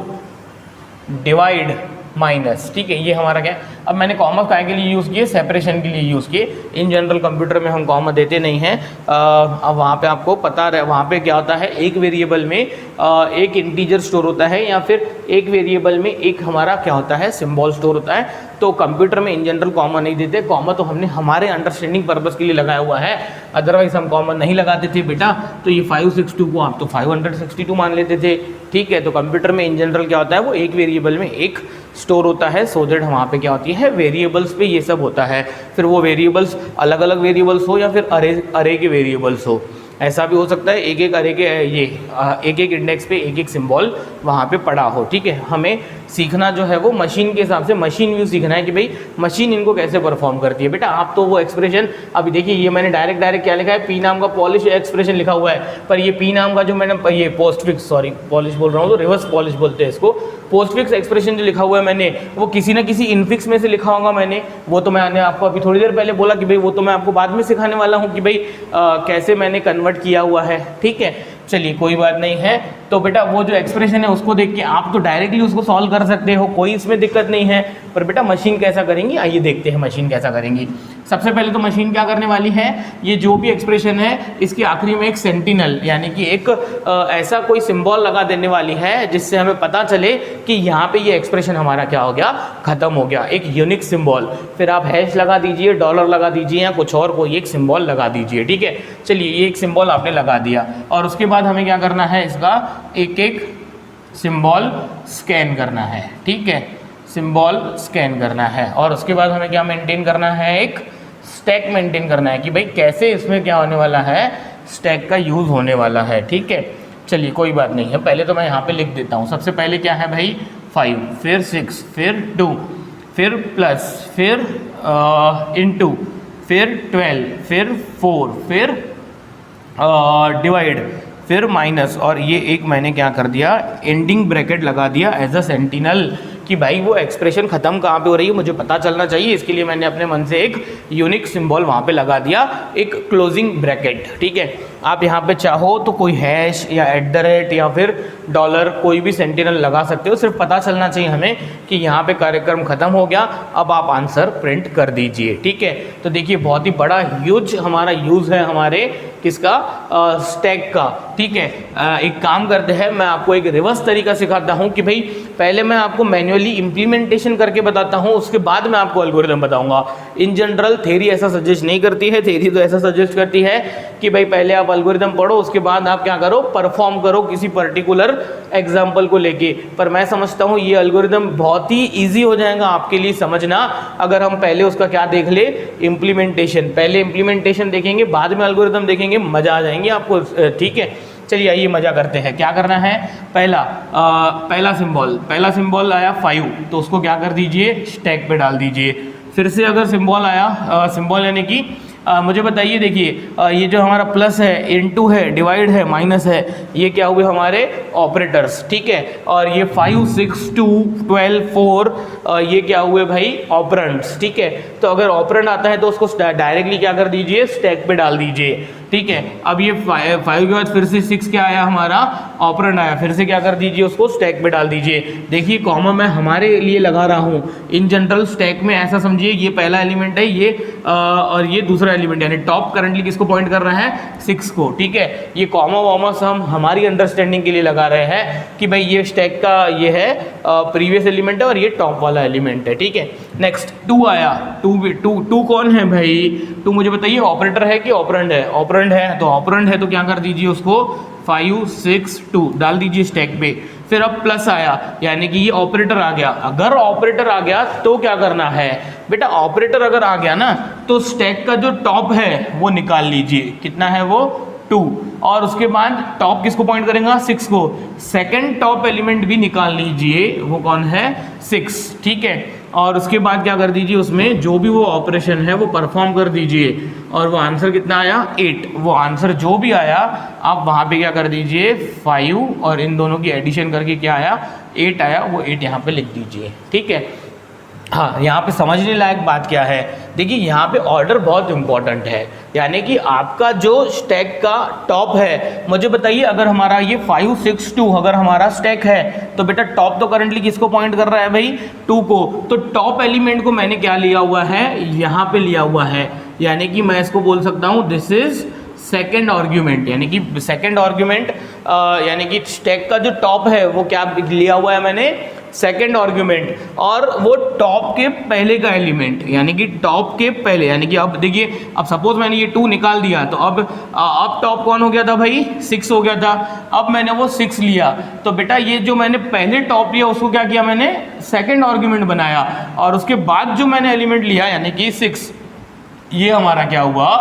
divide minus. ठीक है, ये हमारा क्या है। अब मैंने कॉमा काय के लिए यूज़ किए? सेपरेशन के लिए यूज़ किए। इन जनरल कंप्यूटर में हम कॉमा देते नहीं हैं। अब वहाँ पे आपको पता रहे, वहाँ पे क्या होता है, एक वेरिएबल में एक इंटीजर स्टोर होता है या फिर एक वेरिएबल में एक हमारा क्या होता है, सिंबल स्टोर होता है। तो कंप्यूटर में इन जनरल कॉमा नहीं देते। कॉमा तो हमने हमारे अंडरस्टैंडिंग पर्पज़ के लिए लगाया हुआ है, अदरवाइज हम कॉमा नहीं लगाते थे बेटा। तो ये 562 को आप तो 562 मान लेते थे। ठीक है, तो कंप्यूटर में इन जनरल क्या होता है, वो एक वेरिएबल में एक स्टोर होता है, सो दैट वहाँ पे क्या होती है, वेरिएबल्स पे ये सब होता है। फिर वो वेरिएबल्स अलग अलग वेरिएबल्स हो या फिर अरे के वेरिएबल्स हो, ऐसा भी हो सकता है। एक एक अरे के ये एक एक इंडेक्स पे एक एक सिंबल वहाँ पे पड़ा हो। ठीक है, हमें सीखना जो है वो मशीन के हिसाब से मशीन व्यू सीखना है कि भाई मशीन इनको कैसे परफॉर्म करती है। बेटा आप तो वो एक्सप्रेशन अभी देखिए, ये मैंने डायरेक्ट क्या लिखा है, P नाम का पॉलिश एक्सप्रेशन लिखा हुआ है, पर ये P नाम का जो मैंने ये पोस्टफिक्स, सॉरी पॉलिश बोल रहा हूँ तो रिवर्स पॉलिश बोलते हैं इसको। पोस्टफिक्स एक्सप्रेशन जो लिखा हुआ है मैंने, वो किसी ना किसी इनफिक्स में से लिखा होगा मैंने। वो तो मैंने आपको अभी थोड़ी देर पहले बोला कि भाई वो तो मैं आपको बाद में सिखाने वाला हूँ कि भाई कैसे मैंने कन्वर्ट किया हुआ है। ठीक है, चलिए कोई बात नहीं है। तो बेटा वो जो एक्सप्रेशन है उसको देख के आप तो डायरेक्टली उसको सॉल्व कर सकते हो, कोई इसमें दिक्कत नहीं है। पर बेटा मशीन कैसा करेंगी, आइए देखते हैं मशीन कैसा करेंगी। सबसे पहले तो मशीन क्या करने वाली है, ये जो भी एक्सप्रेशन है इसके आखिरी में एक सेंटिनल यानी कि एक ऐसा कोई सिंबल लगा देने वाली है जिससे हमें पता चले कि यहाँ पे ये एक्सप्रेशन हमारा क्या हो गया, खत्म हो गया, एक यूनिक सिंबल। फिर आप हैश लगा दीजिए, डॉलर लगा दीजिए या कुछ और कोई एक सिंबल लगा दीजिए। ठीक है, चलिए ये एक सिंबल आपने लगा दिया और उसके बाद हमें क्या करना है, इसका एक एक सिंबल स्कैन करना है। ठीक है, सिंबल स्कैन करना है और उसके बाद हमें क्या मेंटेन करना है, एक स्टैक मेंटेन करना है कि भाई कैसे इसमें क्या होने वाला है, स्टैक का यूज़ होने वाला है। ठीक है, चलिए कोई बात नहीं है। पहले तो मैं यहाँ पे लिख देता हूँ। सबसे पहले क्या है भाई, 5 फिर 6 फिर 2 फिर प्लस फिर इनटू फिर 12 फिर 4 फिर डिवाइड फिर माइनस और ये एक मैंने क्या कर दिया, एंडिंग ब्रैकेट लगा दिया एज अ सेंटिनल कि भाई वो एक्सप्रेशन खत्म कहाँ पे हो रही है मुझे पता चलना चाहिए। इसके लिए मैंने अपने मन से एक यूनिक सिंबल वहाँ पे लगा दिया, एक क्लोजिंग ब्रैकेट। ठीक है, आप यहाँ पे चाहो तो कोई हैश या @ या फिर डॉलर कोई भी सेंटिनल लगा सकते हो, सिर्फ पता चलना चाहिए हमें कि यहाँ पे कार्यक्रम खत्म हो गया, अब आप आंसर प्रिंट कर दीजिए। ठीक है, तो देखिए बहुत ही बड़ा ह्यूज हमारा यूज़ है हमारे किसका, स्टैक का। ठीक है, एक काम करते हैं, मैं आपको एक रिवर्स तरीका सिखाता हूँ कि भाई पहले मैं आपको मैन्युअली इम्प्लीमेंटेशन करके बताता हूँ, उसके बाद मैं आपको एल्गोरिथम बताऊंगा। इन जनरल थ्योरी ऐसा सजेस्ट नहीं करती है, थ्योरी तो ऐसा सजेस्ट करती है कि भाई पहले आप एल्गोरिथम पढ़ो, उसके बाद आप क्या करो, परफॉर्म करो किसी पर्टिकुलर एग्जाम्पल को लेके। पर मैं समझता हूँ ये एल्गोरिथम बहुत ही ईजी हो जाएगा आपके लिए समझना अगर हम पहले उसका क्या देख ले, इम्प्लीमेंटेशन। पहले इम्प्लीमेंटेशन देखेंगे, बाद में एल्गोरिथम देखेंगे, मजा आ जाएंगे आपको। ठीक है, चलिए आइए मजा करते हैं। क्या करना है, पहला सिंबल आया 5, तो उसको क्या कर दीजिए, स्टैक पे डाल दीजिए। फिर से अगर सिंबल आया, सिंबल यानी कि मुझे बताइए, देखिए ये जो हमारा प्लस है, इनटू है, डिवाइड है, माइनस है, ये क्या हुए हमारे ऑपरेटर्स। ठीक है, और ये 5 6 2 12 4 ये क्या हुए भाई, ऑपरेंड्स। ठीक है, तो अगर ऑपरेंड आता है तो उसको डायरेक्टली क्या कर दीजिए, स्टैक पे डाल दीजिए। ठीक है, अब ये 5 के बाद फिर से 6 क्या आया हमारा, ऑपरेंड आया, फिर से क्या कर दीजिए, उसको स्टैक पे डाल दीजिए। देखिए कॉमा मैं हमारे लिए लगा रहा हूँ, इन जनरल स्टैक में ऐसा समझिए ये पहला एलिमेंट है, ये और ये दूसरा एलिमेंट, यानी टॉप करंटली किसको पॉइंट कर रहा है, 6 को। ठीक है, ये कॉमा वॉमा हम हमारी अंडरस्टैंडिंग के लिए लगा रहे हैं कि भाई ये स्टैक का ये है प्रीवियस एलिमेंट है और ये टॉप वाला एलिमेंट है। ठीक है, नेक्स्ट 2 आया, 2 कौन है भाई, 2 मुझे बताइए ऑपरेटर है कि ऑपरेंड है, ऑपरेंड है, तो ऑपरेंड है तो क्या कर दीजिए, उसको 5 6 2 डाल दीजिए स्टैक पे। फिर अब प्लस आया, यानी कि ये ऑपरेटर आ गया। अगर ऑपरेटर आ गया तो क्या करना है बेटा, ऑपरेटर अगर आ गया ना तो स्टैक का जो टॉप है वो निकाल लीजिए, कितना है वो 2, और उसके बाद टॉप किसको पॉइंट करेगा, 6 को। सेकंड टॉप एलिमेंट भी निकाल लीजिए, वो कौन है, 6। ठीक है, और उसके बाद क्या कर दीजिए, उसमें जो भी वो ऑपरेशन है वो परफॉर्म कर दीजिए, और वो आंसर कितना आया 8। वो आंसर जो भी आया आप वहाँ पे क्या कर दीजिए 5 और इन दोनों की एडिशन करके क्या आया 8 आया, वो 8 यहाँ पे लिख दीजिए। ठीक है। हाँ, यहाँ पे समझने लायक बात क्या है, देखिए यहाँ पे ऑर्डर बहुत इंपॉर्टेंट है, यानी कि आपका जो स्टैक का टॉप है, मुझे बताइए अगर हमारा ये 5 6 2 अगर हमारा स्टैक है तो बेटा टॉप तो करंटली किसको पॉइंट कर रहा है भाई 2 को, तो टॉप एलिमेंट को मैंने क्या लिया हुआ है यहाँ पे लिया हुआ है, यानी कि मैं इसको बोल सकता हूँ दिस इज सेकेंड आर्ग्यूमेंट, यानी कि सेकेंड आर्ग्यूमेंट यानी कि स्टैक का जो टॉप है वो क्या लिया हुआ है मैंने सेकेंड आर्ग्यूमेंट, और वो टॉप के पहले का एलिमेंट, यानी कि टॉप के पहले, यानी कि अब देखिए अब सपोज मैंने ये 2 निकाल दिया तो अब टॉप कौन हो गया था भाई 6 हो गया था, अब मैंने वो 6 लिया तो बेटा ये जो मैंने पहले टॉप लिया उसको क्या किया मैंने सेकेंड आर्ग्यूमेंट बनाया, और उसके बाद जो मैंने एलिमेंट लिया यानी कि 6 ये हमारा क्या हुआ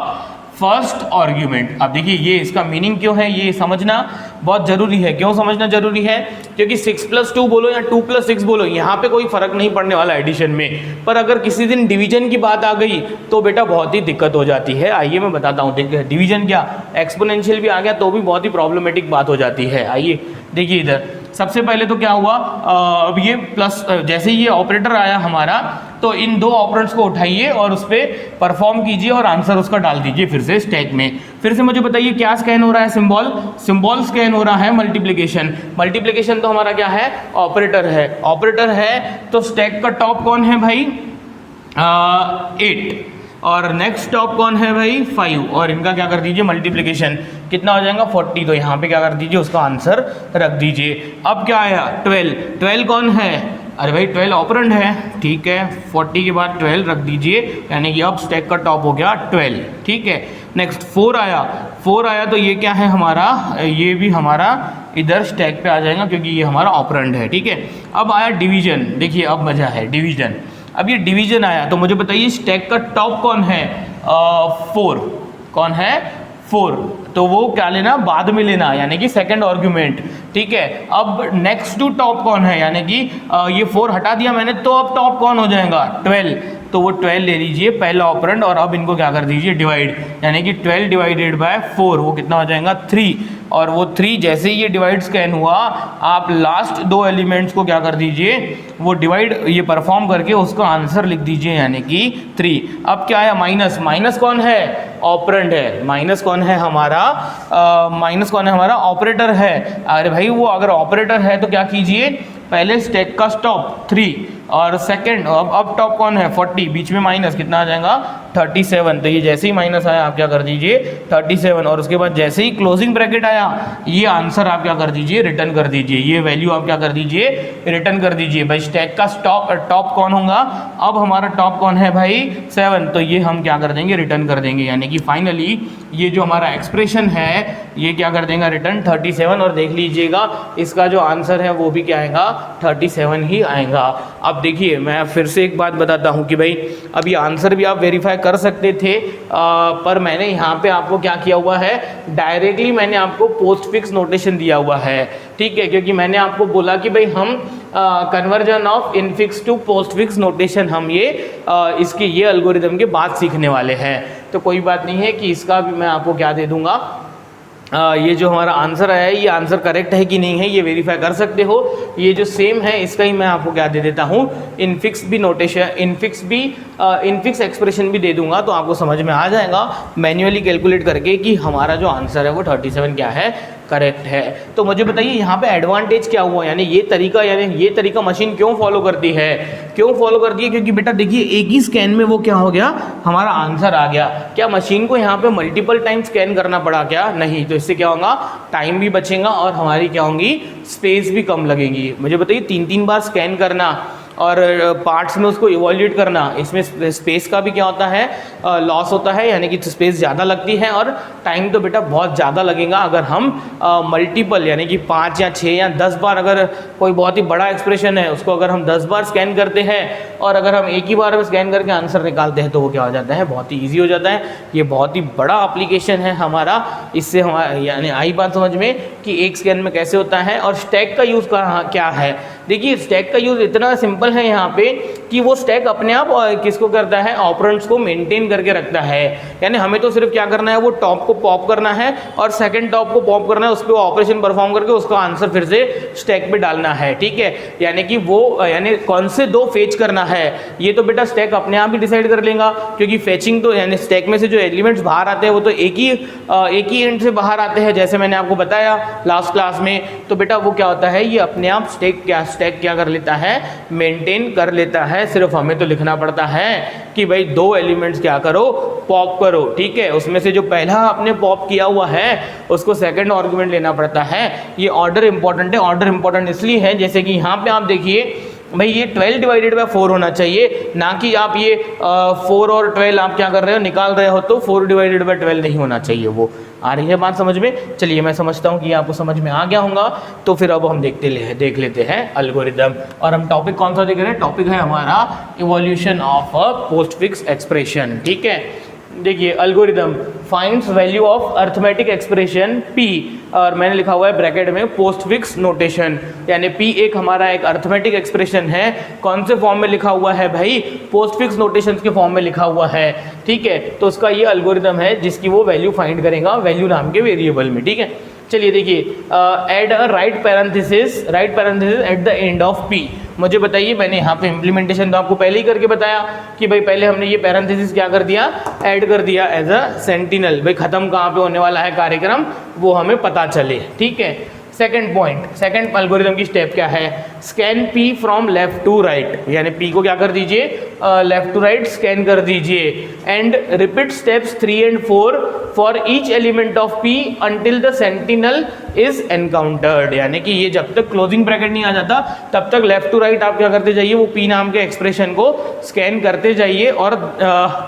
फर्स्ट आर्ग्यूमेंट। अब देखिए ये इसका मीनिंग क्यों है ये समझना बहुत जरूरी है। क्यों समझना जरूरी है, क्योंकि 6 + 2 बोलो या 2 + 6 बोलो, यहाँ पे कोई फर्क नहीं पड़ने वाला एडिशन में, पर अगर किसी दिन डिवीजन की बात आ गई तो बेटा बहुत ही दिक्कत हो जाती है। आइए मैं बताता हूँ, देखिए डिवीजन क्या एक्सपोनेंशियल भी आ गया तो भी बहुत ही प्रॉब्लमेटिक बात हो जाती है। आइए देखिए इधर सबसे पहले तो क्या हुआ, अब ये प्लस जैसे ही ये ऑपरेटर आया हमारा तो इन 2 ऑपरेंड्स को उठाइए और उस पर परफॉर्म कीजिए और आंसर उसका डाल दीजिए फिर से स्टैक में। फिर से मुझे बताइए क्या स्कैन हो रहा है, सिंबल स्कैन हो रहा है मल्टीप्लिकेशन तो हमारा क्या है ऑपरेटर है तो स्टैक का टॉप कौन है भाई 8 और नेक्स्ट टॉप कौन है भाई 5, और इनका क्या कर दीजिए मल्टीप्लिकेशन कितना हो जाएगा 40, तो यहाँ पे क्या कर दीजिए उसका आंसर रख दीजिए। अब क्या आया 12 कौन है, अरे भाई 12 ऑपरेंड है, ठीक है 40 के बाद 12 रख दीजिए, यानी कि अब स्टैक का टॉप हो गया 12। ठीक है, नेक्स्ट 4 आया तो ये क्या है हमारा, ये भी हमारा इधर स्टैक पे आ जाएगा क्योंकि ये हमारा ऑपरेंड है। ठीक है, अब आया डिवीजन, देखिए अब मजा है डिवीजन। अब ये डिवीजन आया तो मुझे बताइए स्टैक का टॉप कौन है 4, कौन है 4, तो वो क्या लेना बाद में लेना, यानी कि सेकंड आर्ग्यूमेंट। ठीक है, अब नेक्स्ट टू टॉप कौन है, यानी कि ये 4 हटा दिया मैंने तो अब टॉप कौन हो जाएगा 12, तो वो 12 ले लीजिए पहला ऑपरेंड और अब इनको क्या कर दीजिए डिवाइड, यानी कि 12 डिवाइडेड बाय 4 वो कितना हो जाएगा 3, और वो 3 जैसे ही ये डिवाइड स्कैन हुआ आप लास्ट 2 एलिमेंट्स को क्या कर दीजिए वो डिवाइड ये परफॉर्म करके उसका आंसर लिख दीजिए, यानी कि 3। अब क्या है माइनस कौन है ऑपरेंड है, माइनस कौन है हमारा ऑपरेटर है। अरे भाई वो अगर ऑपरेटर है तो क्या कीजिए पहले स्टैक का टॉप 3 और सेकंड अब टॉप कौन है 40, बीच में माइनस कितना आ जाएगा 37, तो ये जैसे ही माइनस आया आप क्या कर दीजिए 37, और उसके बाद जैसे ही क्लोजिंग ब्रैकेट आया ये आंसर आप क्या कर दीजिए रिटर्न कर दीजिए, ये वैल्यू आप क्या कर दीजिए रिटर्न कर दीजिए। भाई स्टैक का टॉप कौन होगा, अब हमारा टॉप कौन है भाई 7, तो ये हम क्या कर देंगे रिटर्न कर देंगे, यानी कि फाइनली ये जो हमारा एक्सप्रेशन है ये क्या कर देगा रिटर्न 37, और देख लीजिएगा इसका जो आंसर है वो भी क्या आएगा 37 ही आएगा। अब देखिए मैं फिर से एक बात बताता हूँ कि भाई अब ये आंसर भी आप वेरीफाई कर सकते थे, पर मैंने यहाँ पे आपको क्या किया हुआ है डायरेक्टली मैंने आपको पोस्ट फिक्स नोटेशन दिया हुआ है। ठीक है, क्योंकि मैंने आपको बोला कि भाई हम conversion of infix to postfix notation हम ये इसके ये एल्गोरिदम के बाद सीखने वाले हैं, तो कोई बात नहीं है कि इसका भी मैं आपको क्या दे दूंगा ये जो हमारा आंसर आया है ये आंसर करेक्ट है कि नहीं है ये वेरीफाई कर सकते हो। ये जो सेम है इसका ही मैं आपको क्या दे देता हूँ इनफिक्स भी नोटेशन इनफिक्स एक्सप्रेशन भी दे दूंगा, तो आपको समझ में आ जाएगा मैन्युअली कैलकुलेट करके कि हमारा जो आंसर है वो 37 क्या है करेक्ट है। तो मुझे बताइए यहाँ पे एडवांटेज क्या हुआ, यानी ये तरीका मशीन क्यों फॉलो करती है क्योंकि बेटा देखिए एक ही स्कैन में वो क्या हो गया हमारा आंसर आ गया। क्या मशीन को यहाँ पे मल्टीपल टाइम स्कैन करना पड़ा क्या, नहीं, तो इससे क्या होगा टाइम भी बचेगा और हमारी क्या होंगी स्पेस भी कम लगेगी। मुझे बताइए 3-3 बार स्कैन करना और पार्ट्स में उसको इवोल्यूट करना, इसमें स्पेस का भी क्या होता है लॉस होता है, यानी कि स्पेस ज़्यादा लगती है और टाइम तो बेटा बहुत ज़्यादा लगेगा। अगर हम मल्टीपल यानी कि 5 या 6 या 10 बार अगर कोई बहुत ही बड़ा एक्सप्रेशन है उसको अगर हम 10 बार स्कैन करते हैं और अगर हम एक ही बार में स्कैन करके आंसर निकालते हैं तो वो क्या हो जाता है बहुत ही ईजी हो जाता है। ये बहुत ही बड़ा एप्लीकेशन है हमारा, इससे हमारा यानी आई बात समझ में कि एक स्कैन में कैसे होता है। और स्टैक का यूज़ क्या है, देखिए स्टैक का यूज़ इतना सिंपल है यहाँ पे कि वो स्टैक अपने आप किसको करता है, ऑपरेंड्स को मेंटेन करके रखता है। यानी हमें तो सिर्फ क्या करना है, वो टॉप को पॉप करना है और सेकंड टॉप को पॉप करना है, उस पर ऑपरेशन परफॉर्म करके उसका आंसर फिर से स्टैक पे डालना है। ठीक है, यानी कि वो यानी कौन से दो फेच करना है ये तो बेटा स्टैक अपने आप ही डिसाइड कर लेगा, क्योंकि फेचिंग तो यानी स्टैक में से जो एलिमेंट्स बाहर आते हैं वो तो एक ही एंड से बाहर आते हैं, जैसे मैंने आपको बताया लास्ट क्लास में। तो बेटा वो क्या होता है, ये अपने आप स्टैक क्या कर लेता है, मेंटेन कर लेता है। सिर्फ हमें तो लिखना पड़ता है कि भाई दो एलिमेंट्स क्या करो, पॉप करो। ठीक है, उसमें से जो पहला आपने पॉप किया हुआ है उसको सेकंड आर्गुमेंट लेना पड़ता है। ये ऑर्डर इंपॉर्टेंट है। ऑर्डर इंपॉर्टेंट इसलिए है जैसे कि यहाँ पे आप देखिए भाई ये 12 डिवाइडेड बाय 4 होना चाहिए, ना कि आप ये 4 और 12 आप क्या कर रहे हो, निकाल रहे हो, तो 4 डिवाइडेड बाय 12 नहीं होना चाहिए। वो आ रही है बात समझ में? चलिए मैं समझता हूँ कि आपको समझ में आ गया होगा। तो फिर अब हम देख लेते हैं एल्गोरिदम। और हम टॉपिक कौन सा देख रहे हैं, टॉपिक है हमारा evolution of a postfix expression. ठीक है, देखिए algorithm finds value of arithmetic expression p, और मैंने लिखा हुआ है ब्रैकेट में पोस्टफिक्स नोटेशन, यानी p एक हमारा एक अर्थमेटिक एक्सप्रेशन है। कौन से फॉर्म में लिखा हुआ है भाई, पोस्टफिक्स नोटेशन के फॉर्म में लिखा हुआ है। ठीक है, तो उसका ये एल्गोरिदम है जिसकी वो वैल्यू फाइंड करेगा वैल्यू नाम के वेरिएबल में। ठीक है, चलिए देखिए, add a right parenthesis at the end of p। मुझे बताइए, मैंने यहाँ पे इम्प्लीमेंटेशन तो आपको पहले ही करके बताया कि भाई पहले हमने ये पैरेंथेसिस क्या कर दिया, ऐड कर दिया एज अ सेंटिनल। भाई खत्म कहाँ पे होने वाला है कार्यक्रम वो हमें पता चले। ठीक है, सेकंड पॉइंट, सेकंड एल्गोरिदम की स्टेप क्या है, scan p from left to right, यानी p को क्या कर दीजिए, लेफ्ट टू राइट स्कैन कर दीजिए। And repeat steps 3 and 4 for each element of p until the sentinel is encountered, यानी कि ये जब तक क्लोजिंग ब्रैकेट नहीं आ जाता तब तक लेफ्ट टू राइट आप क्या करते जाइए, वो p नाम के एक्सप्रेशन को स्कैन करते जाइए। और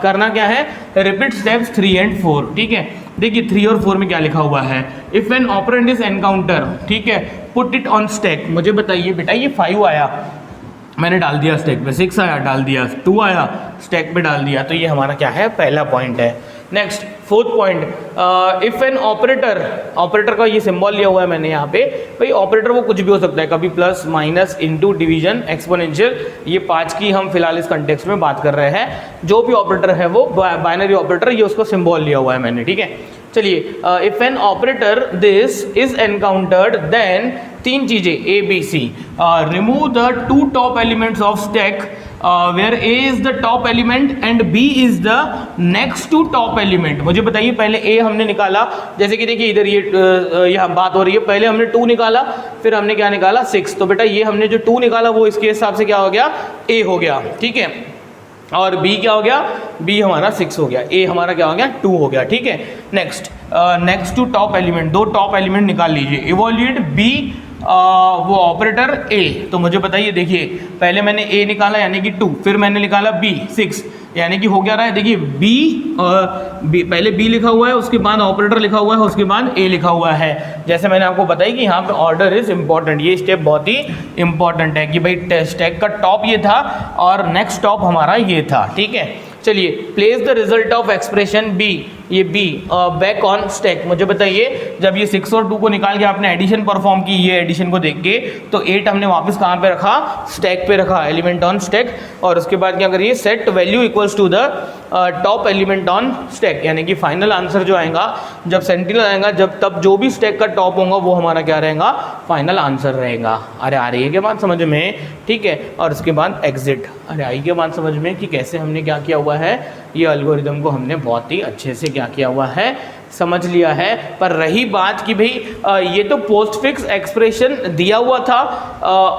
करना क्या है, रिपीट स्टेप्स 3 and 4। ठीक है, देखिए 3 और 4 में क्या लिखा हुआ है, if an operand is encounter, ठीक है, पुट इट ऑन स्टैक। मुझे बताइए बेटा, ये 5 आया, मैंने डाल दिया स्टैक पे, 6 आया डाल दिया, 2 आया स्टैक पे डाल दिया, तो ये हमारा क्या है, पहला पॉइंट है। Next fourth point, if an operator, operator का ये सिंबल लिया हुआ है मैंने यहाँ पे, भाई ऑपरेटर वो कुछ भी हो सकता है, कभी plus minus into division exponential, ये 5 की हम फिलहाल इस कंटेक्स्ट में बात कर रहे हैं। जो भी ऑपरेटर है वो बाइनरी ऑपरेटर, ये उसको सिंबल लिया हुआ है मैंने। ठीक है, चलिए, if an operator this is encountered then 3 चीजें A B C, remove the 2 top elements of stack where A is the top element and B is the next to top element। मुझे बताइए, पहले A हमने निकाला, जैसे कि देखिए इधर ये यहाँ बात हो रही है, पहले हमने 2 निकाला, फिर हमने क्या निकाला 6, तो बेटा ये हमने जो 2 निकाला वो इसके हिसाब से क्या हो गया, A हो गया। ठीक है, और B क्या हो गया, B हमारा 6 हो गया, A हमारा क्या हो गया, 2 हो गया। ठीक है, next next to top element, 2 top element निकाल लीजिए, इवोल्यूट B वो ऑपरेटर A। तो मुझे बताइए, देखिए पहले मैंने A निकाला यानी कि 2, फिर मैंने निकाला B 6, यानी कि हो गया रहा है, देखिए B पहले B लिखा हुआ है, उसके बाद ऑपरेटर लिखा हुआ है, उसके बाद A लिखा हुआ है। जैसे मैंने आपको बताया कि यहाँ पे ऑर्डर इज इंपॉर्टेंट, ये स्टेप बहुत ही इंपॉर्टेंट है कि भाई स्टैक का टॉप ये था और नेक्स्ट टॉप हमारा ये था। ठीक है, चलिए, place the result of expression B, ये B बैक ऑन स्टैक। मुझे बताइए, जब ये 6 और 2 को निकाल के आपने एडिशन परफॉर्म की, ये एडिशन को देख के, तो 8 हमने वापस कहाँ पे रखा, स्टैक पे रखा, एलिमेंट ऑन स्टैक। और उसके बाद क्या करिए, set value equals to the top element on stack, यानी कि फाइनल आंसर जो आएगा जब सेंटिनल आएगा, जब तब जो भी स्टैक का टॉप होगा वो हमारा क्या रहेगा, फाइनल आंसर रहेगा। अरे आ रही है क्या बात समझ में? ठीक है, और उसके बाद एग्जिट। अरे आई क्या बात समझ में कि कैसे हमने क्या किया हुआ है, ये एल्गोरिदम को हमने बहुत ही अच्छे से क्या किया हुआ है, समझ लिया है। पर रही बात कि भाई ये तो पोस्टफिक्स एक्सप्रेशन दिया हुआ था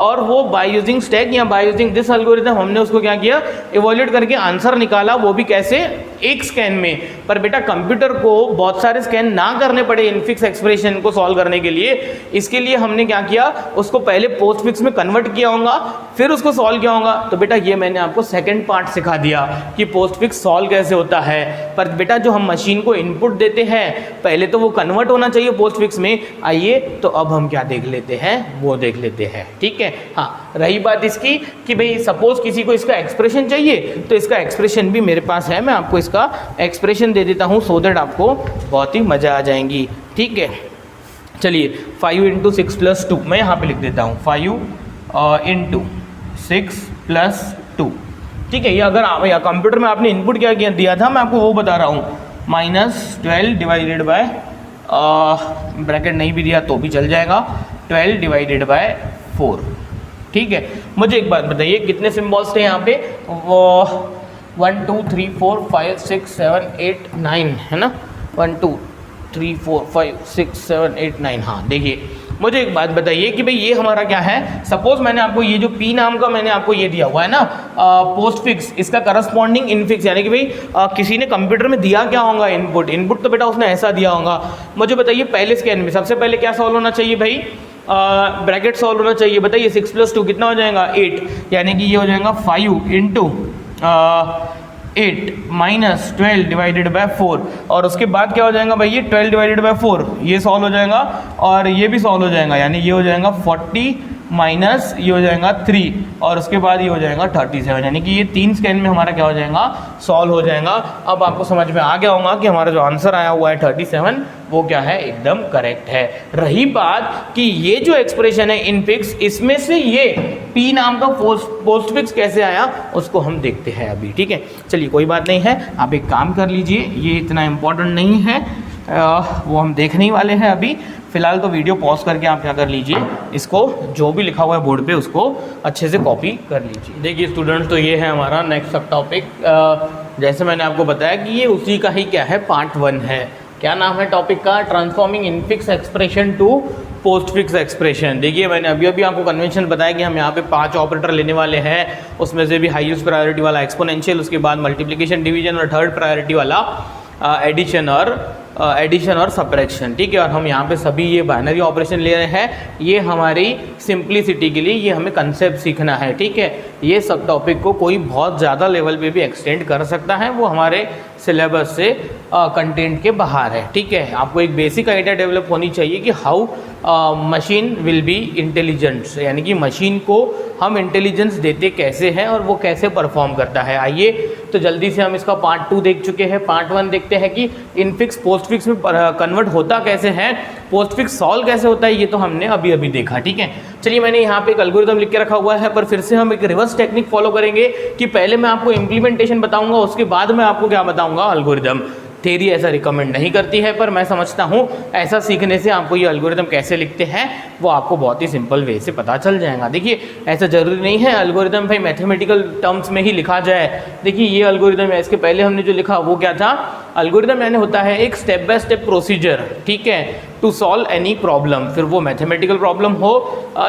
और वो बाय यूजिंग स्टैक या बाय यूजिंग दिस एल्गोरिथम हमने उसको क्या किया, इवोल्यूट करके आंसर निकाला, वो भी कैसे, एक स्कैन में। पर बेटा कंप्यूटर को बहुत सारे स्कैन ना करने पड़े इनफिक्स एक्सप्रेशन को सॉल्व करने के लिए, इसके लिए हमने क्या किया, उसको पहले पोस्टफिक्स में कन्वर्ट किया होगा, फिर उसको सॉल्व किया होगा। तो बेटा ये मैंने आपको सेकेंड पार्ट सिखा दिया कि पोस्टफिक्स सॉल्व कैसे होता है। पर बेटा जो हम मशीन को इनपुट देते हैं पहले तो वो कन्वर्ट होना चाहिए पोस्टफिक्स में। आइए तो अब हम क्या देख लेते हैं, वो देख लेते हैं। ठीक है, हाँ, रही बात इसकी कि भाई सपोज किसी को इसका एक्सप्रेशन चाहिए, तो इसका एक्सप्रेशन भी मेरे पास है, मैं आपको इसका एक्सप्रेशन दे देता हूँ सो दैट आपको बहुत ही मज़ा आ जाएंगी। ठीक है, चलिए 5 × 6 + 2 मैं यहाँ पे लिख देता हूँ, 5 × 6 + 2। ठीक है। ये अगर कंप्यूटर में आपने इनपुट क्या दिया था मैं आपको वो बता रहा हूँ, -12 डिवाइडेड बाय ब्रैकेट नहीं भी दिया तो भी चल जाएगा, 12 डिवाइडेड बाय 4। ठीक है। मुझे एक बात बताइए कितने सिम्बॉल्स थे यहाँ पे, वो 1 2 3 4 5 6 7 8 9 है ना, 1 2 3 4 5 6 7 8 9। हाँ देखिए मुझे एक बात बताइए कि भाई ये हमारा क्या है, सपोज मैंने आपको ये जो P नाम का मैंने आपको ये दिया हुआ है ना पोस्ट फिक्स, इसका करस्पॉन्डिंग इनफिक्स, यानी कि भाई किसी ने कंप्यूटर में दिया क्या होगा इनपुट तो बेटा उसने ऐसा दिया होगा। मुझे बताइए पहले स्कैन में सबसे पहले क्या सॉल्व होना चाहिए भाई, ब्रैकेट सॉल्व होना चाहिए। बताइए 6 + 2 कितना हो जाएगा 8, यानी कि ये हो जाएगा 5 × 8 -12 डिवाइडेड बाय 4, और उसके बाद क्या हो जाएगा भाई ये 12 डिवाइडेड बाय 4 ये सॉल्व हो जाएगा और ये भी सॉल्व हो जाएगा, यानी ये हो जाएगा 40 माइनस ये हो जाएगा 3 और उसके बाद ये हो जाएगा 37, यानी कि ये 3 स्कैन में हमारा क्या हो जाएगा सॉल्व हो जाएगा। अब आपको समझ में आ गया होगा कि हमारा जो आंसर आया हुआ है 37 वो क्या है एकदम करेक्ट है। रही बात कि ये जो एक्सप्रेशन है इनफिक्स, इसमें से ये P नाम का पोस्ट फिक्स कैसे आया उसको हम देखते हैं अभी। ठीक है चलिए कोई बात नहीं है, आप एक काम कर लीजिए, ये इतना इम्पोर्टेंट नहीं है, वो हम देखने ही वाले हैं अभी। फिलहाल तो वीडियो पॉज करके आप क्या कर लीजिए, इसको जो भी लिखा हुआ है बोर्ड पे उसको अच्छे से कॉपी कर लीजिए। देखिए स्टूडेंट्स तो ये है हमारा नेक्स्ट सब टॉपिक, जैसे मैंने आपको बताया कि ये उसी का ही क्या है पार्ट 1 है। क्या नाम है टॉपिक का, transforming infix expression to postfix expression. देखिए मैंने अभी अभी आपको कन्वेंशन बताया कि हम यहाँ पे 5 ऑपरेटर लेने वाले हैं, उसमें से भी हाईएस्ट प्रायोरिटी वाला एक्सपोनेंशियल, उसके बाद मल्टीप्लिकेशन डिवीजन और थर्ड प्रायोरिटी वाला एडिशन और सब्ट्रैक्शन। ठीक है, और हम यहाँ पे सभी ये बाइनरी ऑपरेशन ले रहे हैं, ये हमारी सिंप्लिसिटी के लिए ये हमें कंसेप्ट सीखना है। ठीक है, ये सब टॉपिक को कोई बहुत ज़्यादा लेवल पे भी एक्सटेंड कर सकता है, वो हमारे सिलेबस से कंटेंट के बाहर है। ठीक है, आपको एक बेसिक आइडिया डेवलप होनी चाहिए कि how machine will be intelligent, यानी कि मशीन को हम इंटेलिजेंस देते कैसे हैं और वो कैसे परफॉर्म करता है। आइए तो जल्दी से हम इसका पार्ट 2 देख चुके हैं, पार्ट 1 देखते हैं कि इनफिक्स पोस्ट फिक्स में कन्वर्ट होता कैसे है, पोस्ट फिक्स सॉल्व कैसे होता है, ये तो हमने अभी अभी देखा। ठीक है, चलिए मैंने यहाँ पे एक एल्गोरिथम लिख के रखा हुआ है, पर फिर से हम एक रिवर्स टेक्निक फॉलो करेंगे कि पहले मैं आपको इम्प्लीमेंटेशन बताऊंगा, उसके बाद मैं आपको क्या बताऊंगा एल्गोरिथम। थ्योरी ऐसा रिकमेंड नहीं करती है, पर मैं समझता हूँ ऐसा सीखने से आपको ये एल्गोरिथम कैसे लिखते हैं वो आपको बहुत ही सिंपल वे से पता चल जाएगा। देखिए ऐसा जरूरी नहीं है एल्गोरिथम भाई मैथमेटिकल टर्म्स में ही लिखा जाए। देखिए ये एल्गोरिथम है, इसके पहले हमने जो लिखा वो क्या था, एल्गोरिथम यानी होता है एक स्टेप बाय स्टेप प्रोसीजर। ठीक है, टू सॉल्व एनी प्रॉब्लम, फिर वो मैथमेटिकल प्रॉब्लम हो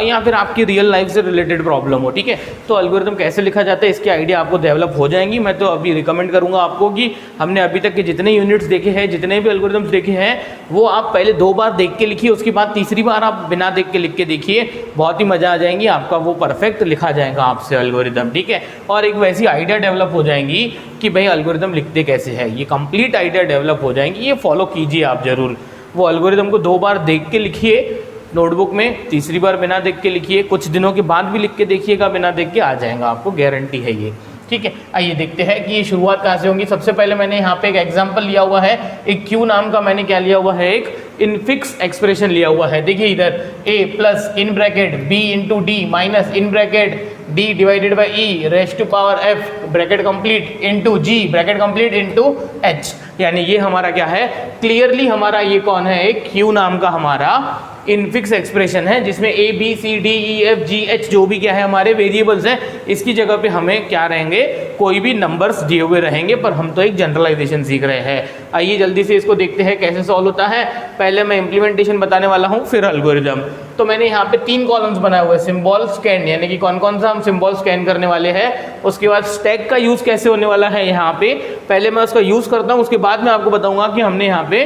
या फिर आपकी रियल लाइफ से रिलेटेड प्रॉब्लम हो। ठीक है, तो एल्गोरिथम कैसे लिखा जाता है इसकी आइडिया आपको डेवलप हो जाएंगी। मैं तो अभी रिकमेंड करूंगा आपको कि हमने अभी तक के जितने यूनिट्स देखे हैं, जितने भी एल्गोरिथम्स देखे हैं, वो आप पहले 2 बार देख के लिखिए, उसके बाद तीसरी बार आप बिना देख के लिख के देखिए, बहुत ही मज़ा आ जाएंगी, आपका वो परफेक्ट लिखा जाएगा आपसे एल्गोरिथम। ठीक है, और एक वैसी आइडिया डेवलप हो जाएंगी कि भाई एल्गोरिथम लिखते कैसे है, ये कंप्लीट आइडिया डेवलप हो जाएंगी। ये फॉलो कीजिए आप ज़रूर, वो एल्गोरिथम को 2 बार देख के लिखिए नोटबुक में, तीसरी बार बिना देख के लिखिए, कुछ दिनों के बाद भी लिख के देखिएगा, बिना देख के आ जाएगा, आपको गारंटी है ये। ठीक है, आइए देखते हैं कि ये शुरुआत कहाँ से होगी। सबसे पहले मैंने यहाँ पे एक एग्जांपल लिया हुआ है, एक क्यू नाम का मैंने क्या लिया हुआ है, एक इनफिक्स एक्सप्रेशन लिया हुआ है। देखिए इधर a plus in bracket b into D minus in bracket d divided by e raise to power f bracket complete into g bracket complete into h, यानी ये हमारा क्या है, क्लियरली हमारा ये कौन है, एक q नाम का हमारा इनफिक्स एक्सप्रेशन है, जिसमें a b c d e f g h जो भी क्या है हमारे वेरिएबल्स हैं, इसकी जगह पे हमें क्या रहेंगे, कोई भी नंबर्स दिए हुए रहेंगे, पर हम तो एक जनरलाइजेशन सीख रहे हैं। आइए जल्दी से इसको देखते हैं कैसे सॉल्व होता है। पहले मैं इम्प्लीमेंटेशन बताने वाला हूँ, फिर एल्गोरिथम। तो मैंने यहाँ पे 3 कॉलम्स बनाए हुए, सिंबल स्कैन, यानी कि कौन कौन सा हम सिंबल स्कैन करने वाले हैं, उसके बाद स्टैक का यूज़ कैसे होने वाला है यहाँ पे, पहले मैं उसका यूज़ करता हूँ, उसके बाद मैं आपको बताऊँगा कि हमने यहाँ पे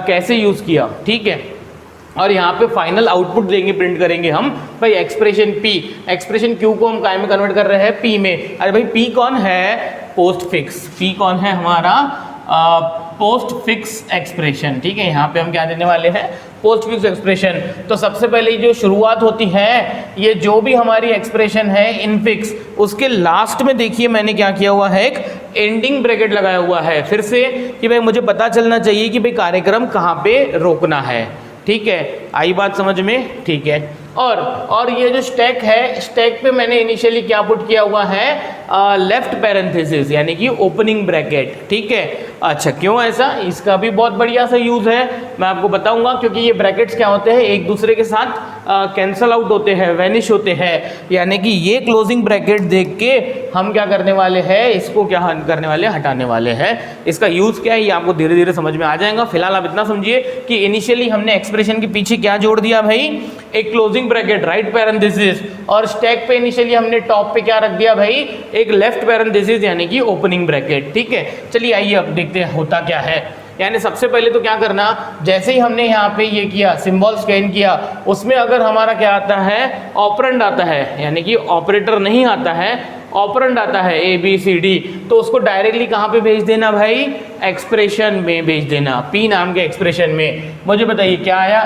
कैसे यूज़ किया। ठीक है, और यहाँ पे फाइनल आउटपुट देंगे, प्रिंट करेंगे हम भाई एक्सप्रेशन P, एक्सप्रेशन Q को हम काय में कन्वर्ट कर रहे हैं, P में। अरे भाई P कौन है, पोस्ट फिक्स, P कौन है हमारा पोस्ट फिक्स एक्सप्रेशन। ठीक है, यहाँ पे हम क्या देने वाले हैं, पोस्ट फिक्स एक्सप्रेशन। तो सबसे पहले जो शुरुआत होती है, ये जो भी हमारी एक्सप्रेशन है इनफिक्स, उसके लास्ट में देखिए मैंने क्या किया हुआ है, एक एंडिंग ब्रैकेट लगाया हुआ है, फिर से कि भाई मुझे पता चलना चाहिए कि भाई कार्यक्रम कहाँ पे रोकना है। ठीक है, आई बात समझ में। ठीक है, और ये जो स्टैक है, स्टैक पे मैंने इनिशियली क्या पुट किया हुआ है, लेफ्ट पैरेंथेसिस यानी कि ओपनिंग ब्रैकेट, ठीक है। अच्छा, क्यों ऐसा? इसका भी बहुत बढ़िया सा यूज है, मैं आपको बताऊंगा। क्योंकि ये ब्रैकेट्स क्या होते हैं, एक दूसरे के साथ कैंसल आउट होते हैं, वैनिश होते हैं, यानी कि ये क्लोजिंग ब्रैकेट देख के हम क्या करने वाले हैं, इसको क्या करने वाले, हटाने वाले हैं। इसका यूज क्या है ये आपको धीरे धीरे समझ में आ जाएगा। फिलहाल आप इतना समझिए कि इनिशियली हमने एक्सप्रेशन के पीछे क्या जोड़ दिया भाई, एक क्लोजिंग ब्रैकेट राइट पैरेंथेसिस, और स्टैक पे इनिशियली हमने टॉप पे क्या रख दिया भाई, एक लेफ्ट पैरेंथेसिस यानी कि ओपनिंग ब्रैकेट, ठीक है। चलिए आइए अब देखते हैं होता क्या है। यानी सबसे पहले तो क्या करना, जैसे ही हमने यहाँ पे ये किया, सिंबल स्कैन किया, उसमें अगर हमारा क्या आता है, ऑपरेंड आता है, यानी कि ऑपरेटर नहीं आता है, ऑपरेंड आता है ए बी सी डी, तो उसको डायरेक्टली कहाँ पे भेज देना भाई, एक्सप्रेशन में भेज देना, पी नाम के एक्सप्रेशन में। मुझे बताइए क्या आया,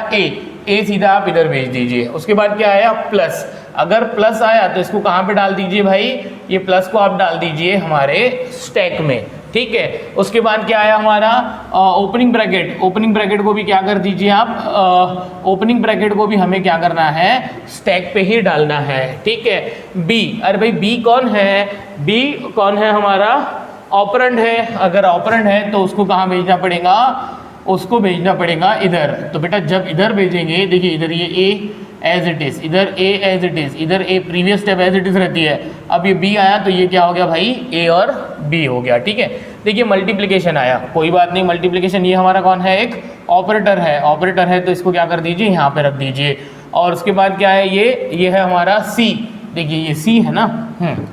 ए सीधा आप इधर भेज दीजिए। उसके बाद क्या आया, प्लस, अगर प्लस आया तो इसको कहाँ पे डाल दीजिए भाई, ये प्लस को आप डाल दीजिए हमारे स्टैक में, ठीक है। उसके बाद क्या आया हमारा, ओपनिंग ब्रैकेट, ओपनिंग ब्रैकेट को भी क्या कर दीजिए आप, ओपनिंग ब्रैकेट को भी हमें क्या करना है, स्टैक पे ही डालना है, ठीक है। बी, अरे भाई बी कौन है, बी कौन है हमारा, ऑपरेंड है। अगर ऑपरेंड है तो उसको कहाँ भेजना पड़ेगा, उसको भेजना पड़ेगा इधर। तो बेटा जब इधर भेजेंगे, देखिए इधर ये ए एज इट इज, इधर ए एज इट इज, इधर a previous step as it is रहती है। अब ये बी आया तो ये क्या हो गया भाई, ए और बी हो गया, ठीक है। देखिए मल्टीप्लिकेशन आया, कोई बात नहीं, मल्टीप्लिकेशन ये हमारा कौन है, एक ऑपरेटर है, ऑपरेटर है तो इसको क्या कर दीजिए, यहाँ पे रख दीजिए। और उसके बाद क्या है, ये है हमारा सी, देखिए ये सी है ना,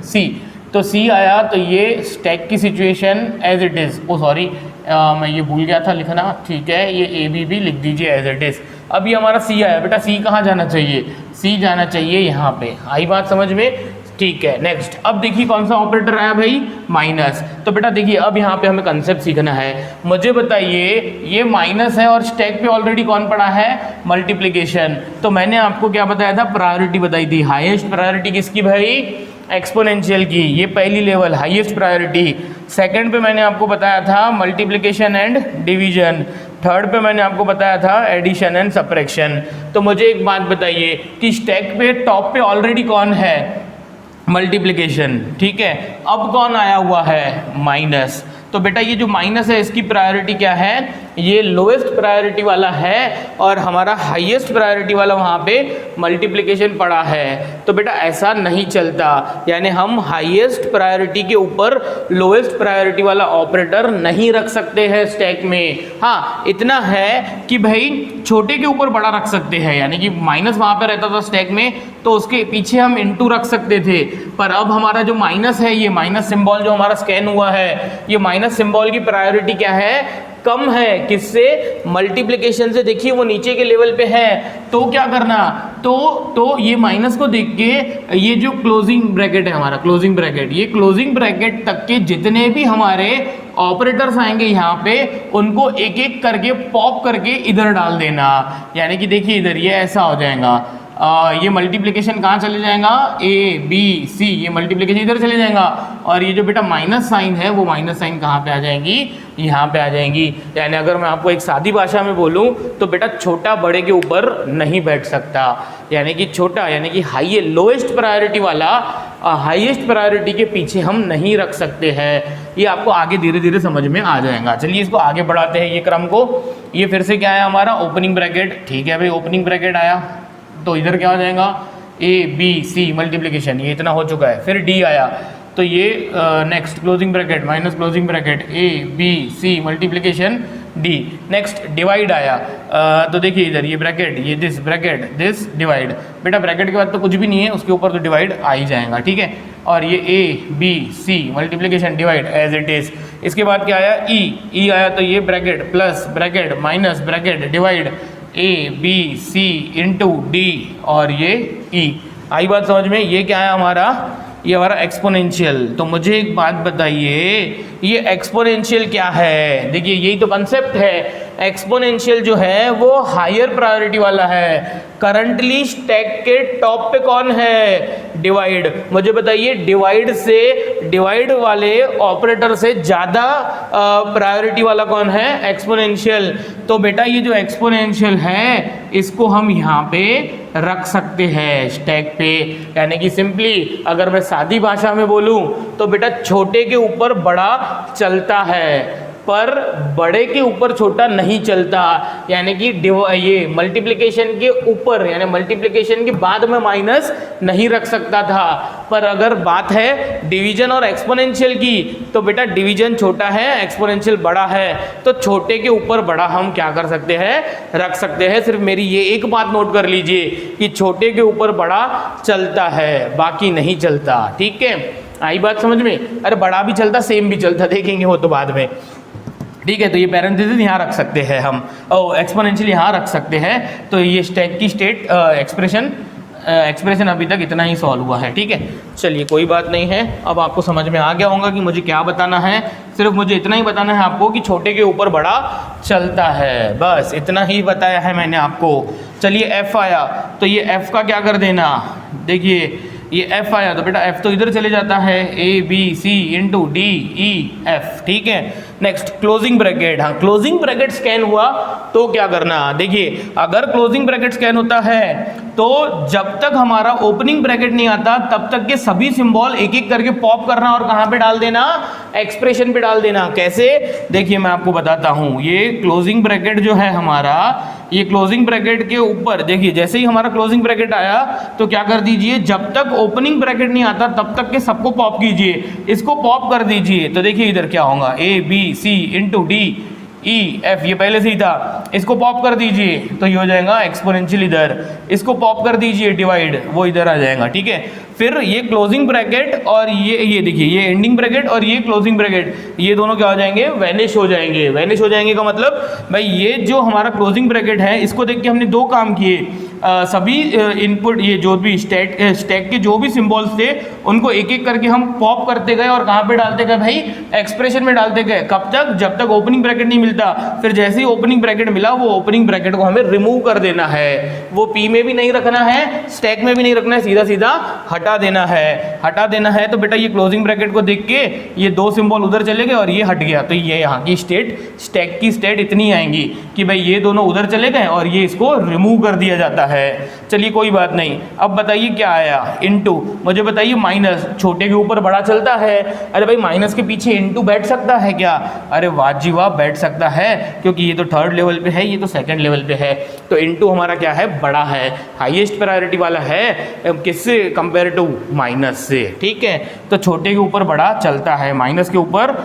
सी, तो सी आया तो ये स्टैक की situation as it is, oh sorry मैं ये भूल गया था लिखना, ठीक है, ये ए बी भी लिख दीजिए एज इट इज़। अब ये हमारा सी आया, बेटा सी कहाँ जाना चाहिए, सी जाना चाहिए यहाँ पे, आई बात समझ में, ठीक है। नेक्स्ट, अब देखिए कौन सा ऑपरेटर आया भाई, माइनस। तो बेटा देखिए अब यहाँ पे हमें कंसेप्ट सीखना है। मुझे बताइए ये माइनस है और स्टैक पे ऑलरेडी कौन पड़ा है, मल्टीप्लिकेशन। तो मैंने आपको क्या बताया था, प्रायोरिटी बताई थी, हाईएस्ट प्रायोरिटी किसकी भाई, एक्सपोनेंशियल की, ये पहली लेवल हाईएस्ट प्रायोरिटी। सेकंड पे मैंने आपको बताया था मल्टीप्लिकेशन एंड डिवीजन। थर्ड पे मैंने आपको बताया था एडिशन एंड सब्ट्रैक्शन। तो मुझे एक बात बताइए कि स्टैक पे टॉप पे ऑलरेडी कौन है, मल्टीप्लिकेशन, ठीक है। अब कौन आया हुआ है, माइनस। तो बेटा ये जो माइनस है इसकी प्रायोरिटी क्या है, ये लोएस्ट प्रायोरिटी वाला है और हमारा हाईएस्ट प्रायोरिटी वाला वहाँ पे मल्टीप्लिकेशन पड़ा है। तो बेटा ऐसा नहीं चलता, यानी हम हाईएस्ट प्रायोरिटी के ऊपर लोएस्ट प्रायोरिटी वाला ऑपरेटर नहीं रख सकते हैं स्टैक में। हाँ इतना है कि भाई छोटे के ऊपर बड़ा रख सकते हैं, यानी कि माइनस वहाँ पे रहता था स्टैक में तो उसके पीछे हम इनटू रख सकते थे, पर अब हमारा जो माइनस है, ये माइनस सिंबल जो हमारा स्कैन हुआ है, ये माइनस सिंबल की प्रायोरिटी क्या है, कम है, किससे, मल्टीप्लिकेशन से। देखिए वो नीचे के लेवल पे है, तो क्या करना, तो ये माइनस को देख के ये जो क्लोजिंग ब्रैकेट है हमारा, क्लोजिंग ब्रैकेट, ये क्लोजिंग ब्रैकेट तक के जितने भी हमारे ऑपरेटर्स आएंगे यहाँ पे उनको एक एक करके पॉप करके इधर डाल देना। यानी कि देखिए इधर ये ऐसा हो जाएगा, ये मल्टीप्लिकेशन कहाँ चले जाएगा, ए बी सी, ये मल्टीप्लिकेशन इधर चले जाएगा, और ये जो बेटा माइनस साइन है वो माइनस साइन कहाँ पे आ जाएंगी, यहाँ पे आ जाएंगी। यानी अगर मैं आपको एक सादी भाषा में बोलूँ तो बेटा छोटा बड़े के ऊपर नहीं बैठ सकता, यानी कि छोटा यानी कि हाई लोएस्ट प्रायोरिटी वाला हाईएस्ट प्रायोरिटी के पीछे हम नहीं रख सकते हैं। ये आपको आगे धीरे धीरे समझ में आ जाएगा। चलिए इसको आगे बढ़ाते हैं ये क्रम को। ये फिर से क्या है हमारा, ओपनिंग ब्रैकेट, ठीक है भाई, ओपनिंग ब्रैकेट आया तो इधर क्या हो जाएगा, ए बी सी मल्टीप्लिकेशन, ये इतना हो चुका है। फिर डी आया तो ये next closing bracket minus closing bracket, A B C multiplication D. Next divide आया, तो देखिए इधर ये ब्रैकेट, ये दिस ब्रैकेट, दिस डिवाइड। बेटा ब्रैकेट के बाद तो कुछ भी नहीं है, उसके ऊपर तो डिवाइड आ ही जाएगा, ठीक है। और ये A B C multiplication divide as it is. इसके बाद क्या आया, ई आया तो ये bracket plus bracket minus bracket divide A B C into D और ये ई। आई बात समझ में, ये क्या है हमारा, ये हमारा एक्सपोनेंशियल। तो मुझे एक बात बताइए ये एक्सपोनेंशियल क्या है, देखिए यही तो कंसेप्ट है। एक्सपोनेंशियल जो है वो हायर प्रायोरिटी वाला है। करंटली स्टैक के टॉप पे कौन है, डिवाइड। मुझे बताइए डिवाइड वाले ऑपरेटर से ज़्यादा प्रायोरिटी वाला कौन है, एक्सपोनेंशियल। तो बेटा ये जो एक्सपोनेंशियल है इसको हम यहाँ पे रख सकते हैं स्टैक पे। यानी कि सिंपली अगर मैं सादी भाषा में बोलूं तो बेटा छोटे के ऊपर बड़ा चलता है पर बड़े के ऊपर छोटा नहीं चलता। यानी कि ये मल्टीप्लिकेशन के ऊपर यानी मल्टीप्लिकेशन के बाद में माइनस नहीं रख सकता था। पर अगर बात है डिवीजन और एक्सपोनेंशियल की तो बेटा डिवीजन छोटा है एक्सपोनेंशियल बड़ा है, तो छोटे के ऊपर बड़ा हम क्या कर सकते हैं, रख सकते हैं। सिर्फ मेरी ये एक बात नोट कर लीजिए कि छोटे के ऊपर बड़ा चलता है बाकी नहीं चलता। ठीक है, आई बात समझ में? अरे बड़ा भी चलता सेम भी चलता, देखेंगे वो तो बाद में। ठीक है, तो ये पैरेंथेसिस यहाँ रख सकते हैं हम और एक्सपोनेंशियल यहाँ रख सकते हैं। तो ये स्टैक की स्टेट एक्सप्रेशन अभी तक इतना ही सॉल्व हुआ है। ठीक है, चलिए कोई बात नहीं है। अब आपको समझ में आ गया होगा कि मुझे क्या बताना है। सिर्फ मुझे इतना ही बताना है आपको कि छोटे के ऊपर बड़ा चलता है, बस इतना ही बताया है मैंने आपको। चलिए एफ आया तो ये एफ का क्या कर देना, देखिए ये एफ आया तो बेटा एफ तो इधर चले जाता है, A B C into D E F. ठीक है, नेक्स्ट क्लोजिंग ब्रैकेट। हाँ, क्लोजिंग ब्रैकेट स्कैन हुआ तो क्या करना, देखिए अगर क्लोजिंग ब्रैकेट स्कैन होता है तो जब तक हमारा ओपनिंग ब्रैकेट नहीं आता तब तक के सभी सिंबल एक एक करके पॉप करना और कहाँ पे डाल देना, एक्सप्रेशन पे डाल देना। कैसे, देखिए मैं आपको बताता हूँ। ये क्लोजिंग ब्रैकेट जो है हमारा, ये क्लोजिंग ब्रैकेट के ऊपर देखिए जैसे ही हमारा क्लोजिंग ब्रैकेट आया तो क्या कर दीजिए, जब तक ओपनिंग ब्रैकेट नहीं आता तब तक के सबको पॉप कीजिए, इसको पॉप कर दीजिए। तो देखिए इधर क्या होगा, A B C into D E F, ये पहले से ही था, इसको पॉप कर दीजिए तो ये हो जाएगा एक्सपोनेंशियल इधर, इसको पॉप कर दीजिए डिवाइड, वो इधर आ जाएगा। ठीक है, फिर ये क्लोजिंग ब्रैकेट और ये देखिए ये एंडिंग ब्रैकेट और ये क्लोजिंग ब्रैकेट, ये दोनों क्या हो जाएंगे, वैनिश हो जाएंगे। वैनिश हो जाएंगे का मतलब भाई ये जो हमारा क्लोजिंग ब्रैकेट है इसको देख के हमने दो काम किए, सभी इनपुट ये जो भी स्टैक के जो भी सिंबल्स थे उनको एक एक करके हम पॉप करते गए और कहाँ पे डालते गए भाई, एक्सप्रेशन में डालते गए। कब तक, जब तक ओपनिंग ब्रैकेट नहीं मिलता। फिर जैसे ही ओपनिंग ब्रैकेट मिला वो ओपनिंग ब्रैकेट को हमें रिमूव कर देना है, वो पी में भी नहीं रखना है, स्टैक में भी नहीं रखना है, सीधा सीधा हटा देना है। हटा देना है तो बेटा ये क्लोजिंग ब्रैकेट को देख के ये दो सिंबल उधर चले गए और ये हट गया, तो ये यहाँ की स्टेट, स्टैक की स्टेट इतनी आएंगी कि भाई ये दोनों उधर चले गए और ये इसको रिमूव कर दिया जाता है। चलिए कोई बात नहीं। अब बताइए क्या आया, इनटू। मुझे बताइए माइनस, छोटे के ऊपर बड़ा चलता है। अरे भाई माइनस के पीछे इनटू बैठ सकता है क्या, अरे वाह जी वाह बैठ सकता है, क्योंकि ये तो थर्ड लेवल पे है, ये तो सेकंड लेवल पे है। तो इनटू हमारा क्या है, बड़ा है, हाईएस्ट प्रायोरिटी वाला है, किससे कंपेयर टू, माइनस से। ठीक है, तो छोटे के ऊपर बड़ा चलता है, माइनस के ऊपर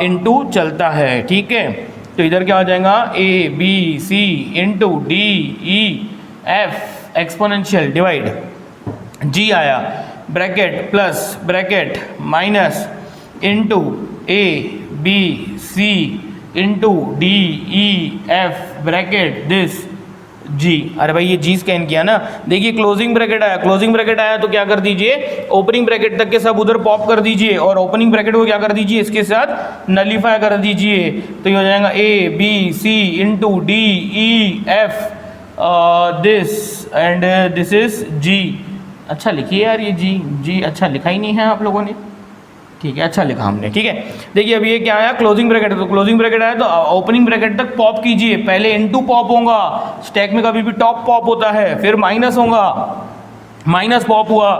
इनटू चलता है। ठीक है, तो इधर क्या हो जाएगा, A B C into D E F exponential divide, G आया bracket plus bracket minus into A B C into D E F bracket this G. अरे भाई ये जी स्कैन किया ना, देखिए क्लोजिंग ब्रैकेट आया, क्लोजिंग ब्रैकेट आया तो क्या कर दीजिए, ओपनिंग ब्रैकेट तक के सब उधर पॉप कर दीजिए और ओपनिंग ब्रैकेट को क्या कर दीजिए, इसके साथ नलीफाई कर दीजिए। तो ये हो जाएगा A B C into D E F this and this is G. अच्छा लिखिए यार, ये जी अच्छा लिखा ही नहीं है आप लोगों ने। ठीक है, अच्छा लिखा हमने। ठीक है, देखिए अभी ये क्या आया, क्लोजिंग ब्रैकेट, तो क्लोजिंग ब्रैकेट आया तो ओपनिंग ब्रैकेट तक पॉप कीजिए। पहले इनटू पॉप होगा, स्टैक में कभी भी टॉप पॉप होता है, फिर माइनस होगा, माइनस पॉप हुआ,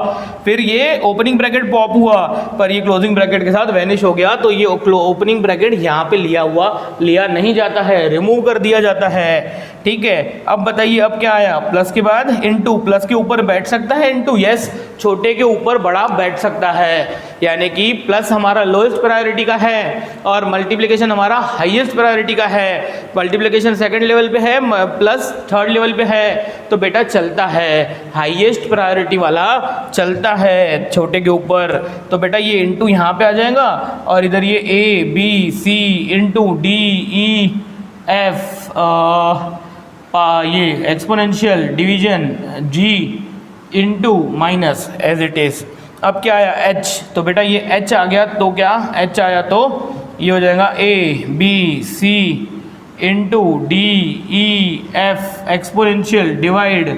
फिर ये ओपनिंग ब्रैकेट पॉप हुआ, पर ये क्लोजिंग ब्रैकेट के साथ वैनिश हो गया। तो ये ओपनिंग ब्रैकेट यहाँ पे लिया नहीं जाता है, रिमूव कर दिया जाता है। ठीक है, अब बताइए अब क्या आया, प्लस के बाद इनटू, प्लस के ऊपर बैठ सकता है इनटू, यस, छोटे के ऊपर बड़ा बैठ सकता है। यानी कि प्लस हमारा लोएस्ट प्रायोरिटी का है और मल्टीप्लिकेशन हमारा हाईएस्ट प्रायोरिटी का है। मल्टीप्लिकेशन सेकंड लेवल पे है, प्लस थर्ड लेवल पे है, तो बेटा चलता है, हाईएस्ट प्रायोरिटी वाला चलता है छोटे के ऊपर। तो बेटा ये इनटू यहाँ पे आ जाएगा और इधर ये A B C into D E F ये exponential division G into minus as it is. अब क्या आया, एच, तो बेटा ये एच आ गया तो क्या, एच आया तो ये हो जाएगा A B C into D E F exponential divide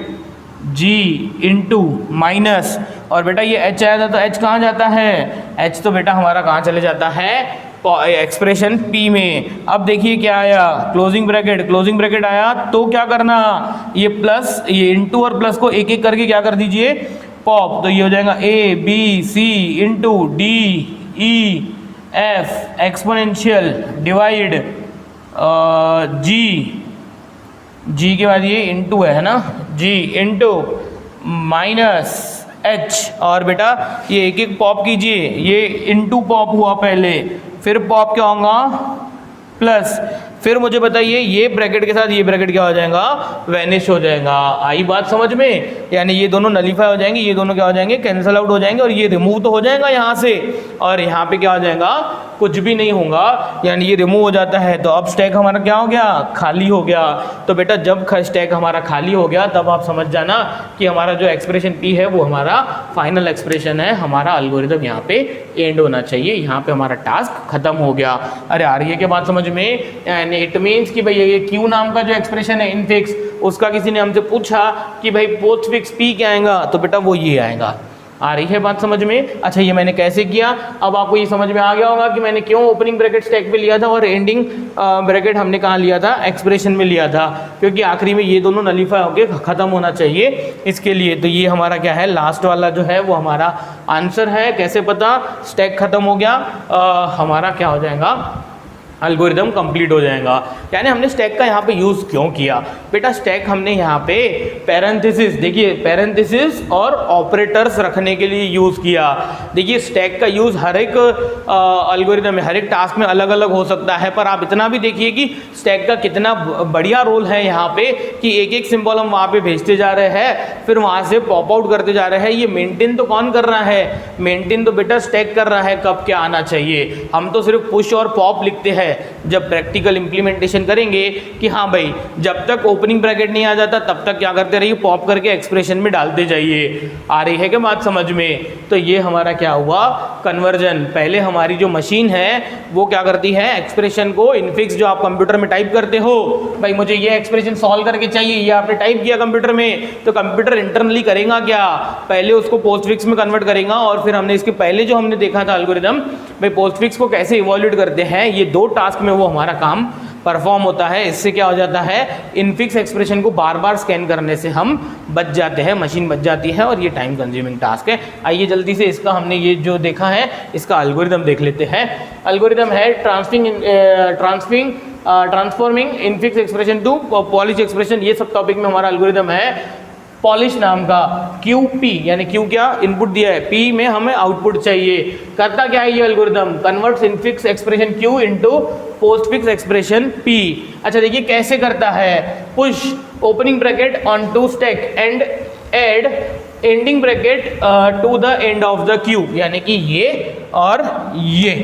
G into minus, और बेटा ये एच आया था तो एच कहाँ जाता है, एच तो बेटा हमारा कहाँ चले जाता है, एक्सप्रेशन P में। अब देखिए क्या आया, क्लोजिंग ब्रैकेट आया तो क्या करना, ये प्लस ये इंटू और प्लस को एक एक करके क्या कर दीजिए, पॉप। तो ये हो जाएगा A B C into D E F exponential divide G के बाद ये इंटू है ना, G इंटू माइनस H। और बेटा ये एक एक पॉप कीजिए, ये इंटू पॉप हुआ पहले, फिर पॉप क्या होगा प्लस, फिर मुझे बताइए ये ब्रैकेट के साथ ये ब्रैकेट क्या हो जाएगा, वैनिश हो जाएगा। आई बात समझ में, यानी ये दोनों नलीफाई हो जाएंगे, ये दोनों क्या हो जाएंगे, कैंसिल आउट हो जाएंगे, और ये रिमूव तो हो जाएगा यहाँ से, और यहाँ पे क्या हो जाएगा, कुछ भी नहीं होगा, यानी ये रिमूव हो जाता है। तो अब स्टैक हमारा क्या हो गया, खाली हो गया। तो बेटा जब स्टैक हमारा खाली हो गया तब आप समझ जाना कि हमारा जो एक्सप्रेशन P है वो हमारा फाइनल एक्सप्रेशन है, हमारा एल्गोरिथम यहाँ पे एंड होना चाहिए, यहाँ पे हमारा टास्क खत्म हो गया। अरे आ रही है क्या बात समझ में, इट मीन्स कि भाई ये Q नाम का जो एक्सप्रेशन है इनफिक्स, उसका किसी ने हमसे पूछा कि भाई पोस्टफिक्स P क्या आएगा, तो बेटा वो ये आएगा। आ रही है बात समझ में। अच्छा ये मैंने कैसे किया, अब आपको ये समझ में आ गया होगा कि मैंने क्यों ओपनिंग ब्रैकेट स्टैक पे लिया था और एंडिंग ब्रैकेट हमने कहाँ लिया था, एक्सप्रेशन में लिया था, क्योंकि आखिरी में ये दोनों नलीफाई होके खत्म होना चाहिए इसके लिए। तो ये हमारा क्या है, लास्ट वाला जो है वो हमारा आंसर है। कैसे पता, स्टैक खत्म हो गया, हमारा क्या हो जाएगा, एल्गोरिदम कंप्लीट हो जाएगा। यानी हमने स्टैक का यहाँ पे यूज़ क्यों किया बेटा, स्टैक हमने यहाँ पे पैरेंथेसिस, देखिए पैरेंथेसिस और ऑपरेटर्स रखने के लिए यूज़ किया। देखिए स्टैक का यूज़ हर एक एल्गोरिदम में, हर एक टास्क में अलग अलग हो सकता है, पर आप इतना भी देखिए कि स्टैक का कितना बढ़िया रोल है यहाँ पे, कि एक एक सिंबल हम वहाँ पे भेजते जा रहे हैं, फिर वहाँ से पॉप आउट करते जा रहे हैं। ये मेंटेन तो कौन कर रहा है, मेंटेन तो बेटा स्टैक कर रहा है, कब क्या आना चाहिए। हम तो सिर्फ पुश और पॉप लिखते हैं। जब प्रैक्टिकल इंप्लीमेंटेशन करेंगे कि हाँ भाई जब तक ओपनिंग ब्रैकेट नहीं आ जाता तब तक क्या करते रहिए, पॉप करके एक्सप्रेशन में डालते जाइए। आ रही है क्या बात समझ में। तो ये हमारा क्या हुआ, कन्वर्जन। पहले हमारी जो मशीन है वो क्या करती है, एक्सप्रेशन को इनफिक्स जो आप कंप्यूटर में टाइप करते हो, भाई मुझे ये एक्सप्रेशन सॉल्व करके चाहिए, ये आपने टाइप किया कंप्यूटर में, तो कंप्यूटर इंटरनली करेगा क्या, पहले उसको पोस्टफिक्स में कन्वर्ट करेगा। और फिर हमने इसके पहले जो हमने देखा था एल्गोरिथम, भाई पोस्टफिक्स को कैसे इवोल्यूट करते हैं, ये दो टास्क में वो हमारा काम परफॉर्म होता है। इससे क्या हो जाता है, इनफिक्स एक्सप्रेशन को बार बार स्कैन करने से हम बच जाते हैं, मशीन बच जाती है, और ये टाइम कंज्यूमिंग टास्क है। आइए जल्दी से इसका हमने ये जो देखा है इसका एल्गोरिथम देख लेते हैं। एल्गोरिथम है transforming infix expression to Polish expression, ये सब टॉपिक में हमारा एल्गोरिथम है। पॉलिश नाम का QP, यानी Q क्या इनपुट दिया है, P में हमें आउटपुट चाहिए। करता क्या है ये algorithm, converts infix expression Q into postfix expression P। अच्छा देखिए कैसे करता है, push opening bracket on to stack and add ending bracket to the end of the Q, यानी कि ये और ये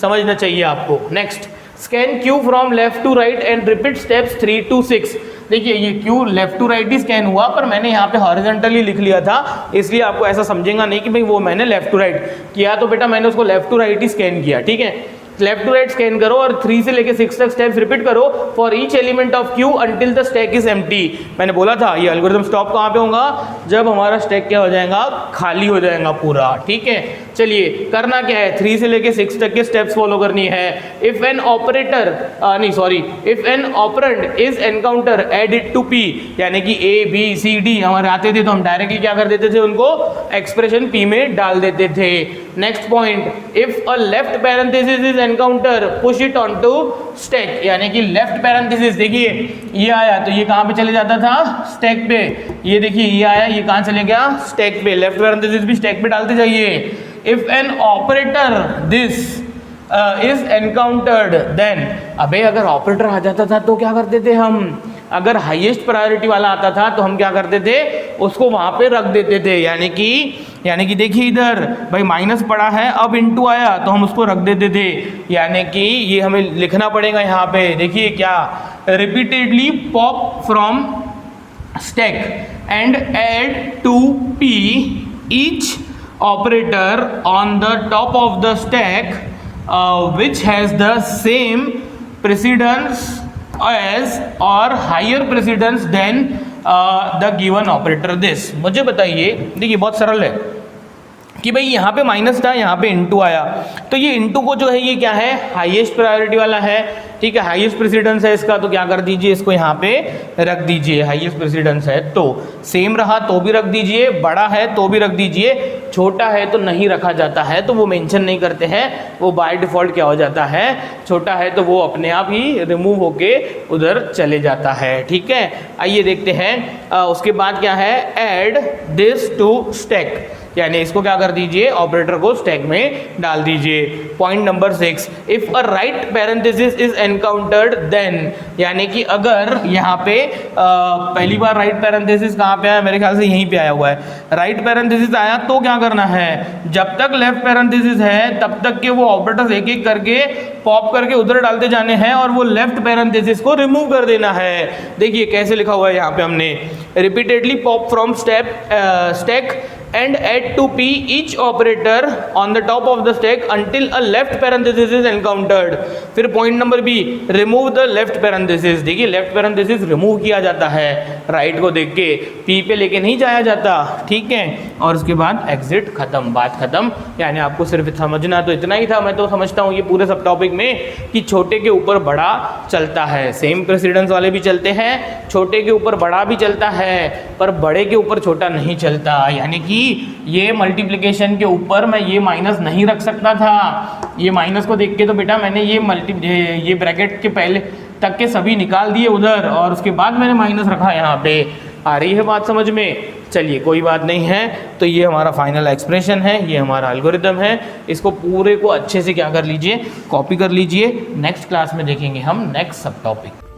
समझना चाहिए आपको। Next, scan Q from left to right and repeat steps 3 to 6। देखिए ये Q लेफ्ट टू राइट ही स्कैन हुआ, पर मैंने यहाँ पे हॉरिजॉन्टली लिख लिया था, इसलिए आपको ऐसा समझेगा नहीं कि भाई वो मैंने लेफ्ट टू राइट किया, तो बेटा मैंने उसको लेफ्ट टू राइट ही स्कैन किया, ठीक है। लेफ्ट टू राइट स्कैन करो और 3 से लेके 6 तक स्टेप्स रिपीट करो for each element of Q until the stack is empty. मैंने बोला था ये एल्गोरिथम स्टॉप कहाँ पे होगा, जब हमारा स्टैक क्या हो जाएगा, खाली हो जाएगा पूरा, ठीक है। चलिए करना क्या है, 3 से लेके 6 तक के स्टेप्स फॉलो करनी है। If an operand is encounter add it to P, यानी कि A B C D हमारे आते थे तो हम डायरेक्टली क्या कर देते थे, उनको एक्सप्रेशन P में डाल देते थे। Next point, if a left parenthesis is encounter push it on to stack, यानी कि लेफ्ट पैरेंथेसिस, देखिए ये आया तो ये कहाँ पे चले जाता था, स्टैक पे। ये देखिए ये आया, ये कहाँ चले गया, स्टैक पे। लेफ्ट पैरेंथेसिस भी स्टैक पे डालते जाइए। If an operator this is encountered then, अबे अगर ऑपरेटर आ जाता था तो क्या करते थे हम, अगर हाईएस्ट प्रायोरिटी वाला आता था तो हम क्या करते थे, उसको वहां पे रख देते थे। यानी कि देखिए इधर भाई माइनस पड़ा है, अब इनटू आया तो हम उसको रख देते थे, यानी कि ये हमें लिखना पड़ेगा यहाँ पे। देखिए क्या, repeatedly pop from stack and add to P each operator on the top of the stack which has the same precedence as or higher precedence than the given operator this। मुझे बताइए, देखिए बहुत सरल है, कि भाई यहाँ पे माइनस था, यहाँ पे इनटू आया, तो ये इनटू को जो है ये क्या है, हाईएस्ट प्रायोरिटी वाला है, ठीक है, हाईएस्ट प्रेसिडेंस है इसका, तो क्या कर दीजिए, इसको यहाँ पे रख दीजिए, हाईएस्ट प्रेसिडेंस है तो सेम रहा तो भी रख दीजिए, बड़ा है तो भी रख दीजिए, छोटा है तो नहीं रखा जाता है, तो वो मेंशन नहीं करते हैं, वो बाय डिफॉल्ट क्या हो जाता है, छोटा है तो वो अपने आप ही रिमूव होके उधर चले जाता है, ठीक है। आइए देखते हैं उसके बाद क्या है, ऐड दिस टू स्टैक, यानी इसको क्या कर दीजिए, ऑपरेटर को स्टैक में डाल दीजिए। Point number 6, if a right parenthesis is encountered then, यानी कि अगर यहाँ पे पहली बार राइट पैरेंथेसिस कहाँ पे आया, मेरे ख्याल से यहीं पे आया हुआ है, राइट पैरेंथेसिस आया तो क्या करना है, जब तक लेफ्ट पैरेंथेसिस है तब तक के वो ऑपरेटर्स एक एक करके पॉप करके उधर डालते जाने हैं और वो लेफ्ट पैरेंथेसिस को रिमूव कर देना है। देखिए कैसे लिखा हुआ है यहाँ पे हमने, repeatedly pop from stack and add to p each operator on the top of the stack until a left parenthesis is encountered। फिर point number B, remove the left parenthesis, देखिए लेफ्ट पैरेंथेसिस रिमूव किया जाता है, right को देख के P पे लेके नहीं जाया जाता, ठीक है, और उसके बाद एग्जिट, खत्म, बात खत्म। यानी आपको सिर्फ समझना तो इतना ही था। मैं तो समझता हूँ ये पूरे सब टॉपिक में कि छोटे के ऊपर बड़ा चलता है, सेम प्रेसिडेंस वाले भी चलते हैं, छोटे के ऊपर बड़ा भी चलता है, पर बड़े के ऊपर छोटा नहीं चलता। यानी कि ये मल्टीप्लिकेशन के ऊपर मैं ये माइनस नहीं रख सकता था, ये माइनस को देख के तो बेटा मैंने ये ब्रैकेट के पहले तक के सभी निकाल दिए उधर, और उसके बाद मैंने माइनस रखा यहाँ पे। आ रही है बात समझ में? चलिए कोई बात नहीं है। तो ये हमारा फाइनल एक्सप्रेशन है, ये हमारा एल्गोरिदम है, इसको पूरे को अच्छे से क्या कर लीजिए, कॉपी कर लीजिए। नेक्स्ट क्लास में देखेंगे हम नेक्स्ट सब टॉपिक।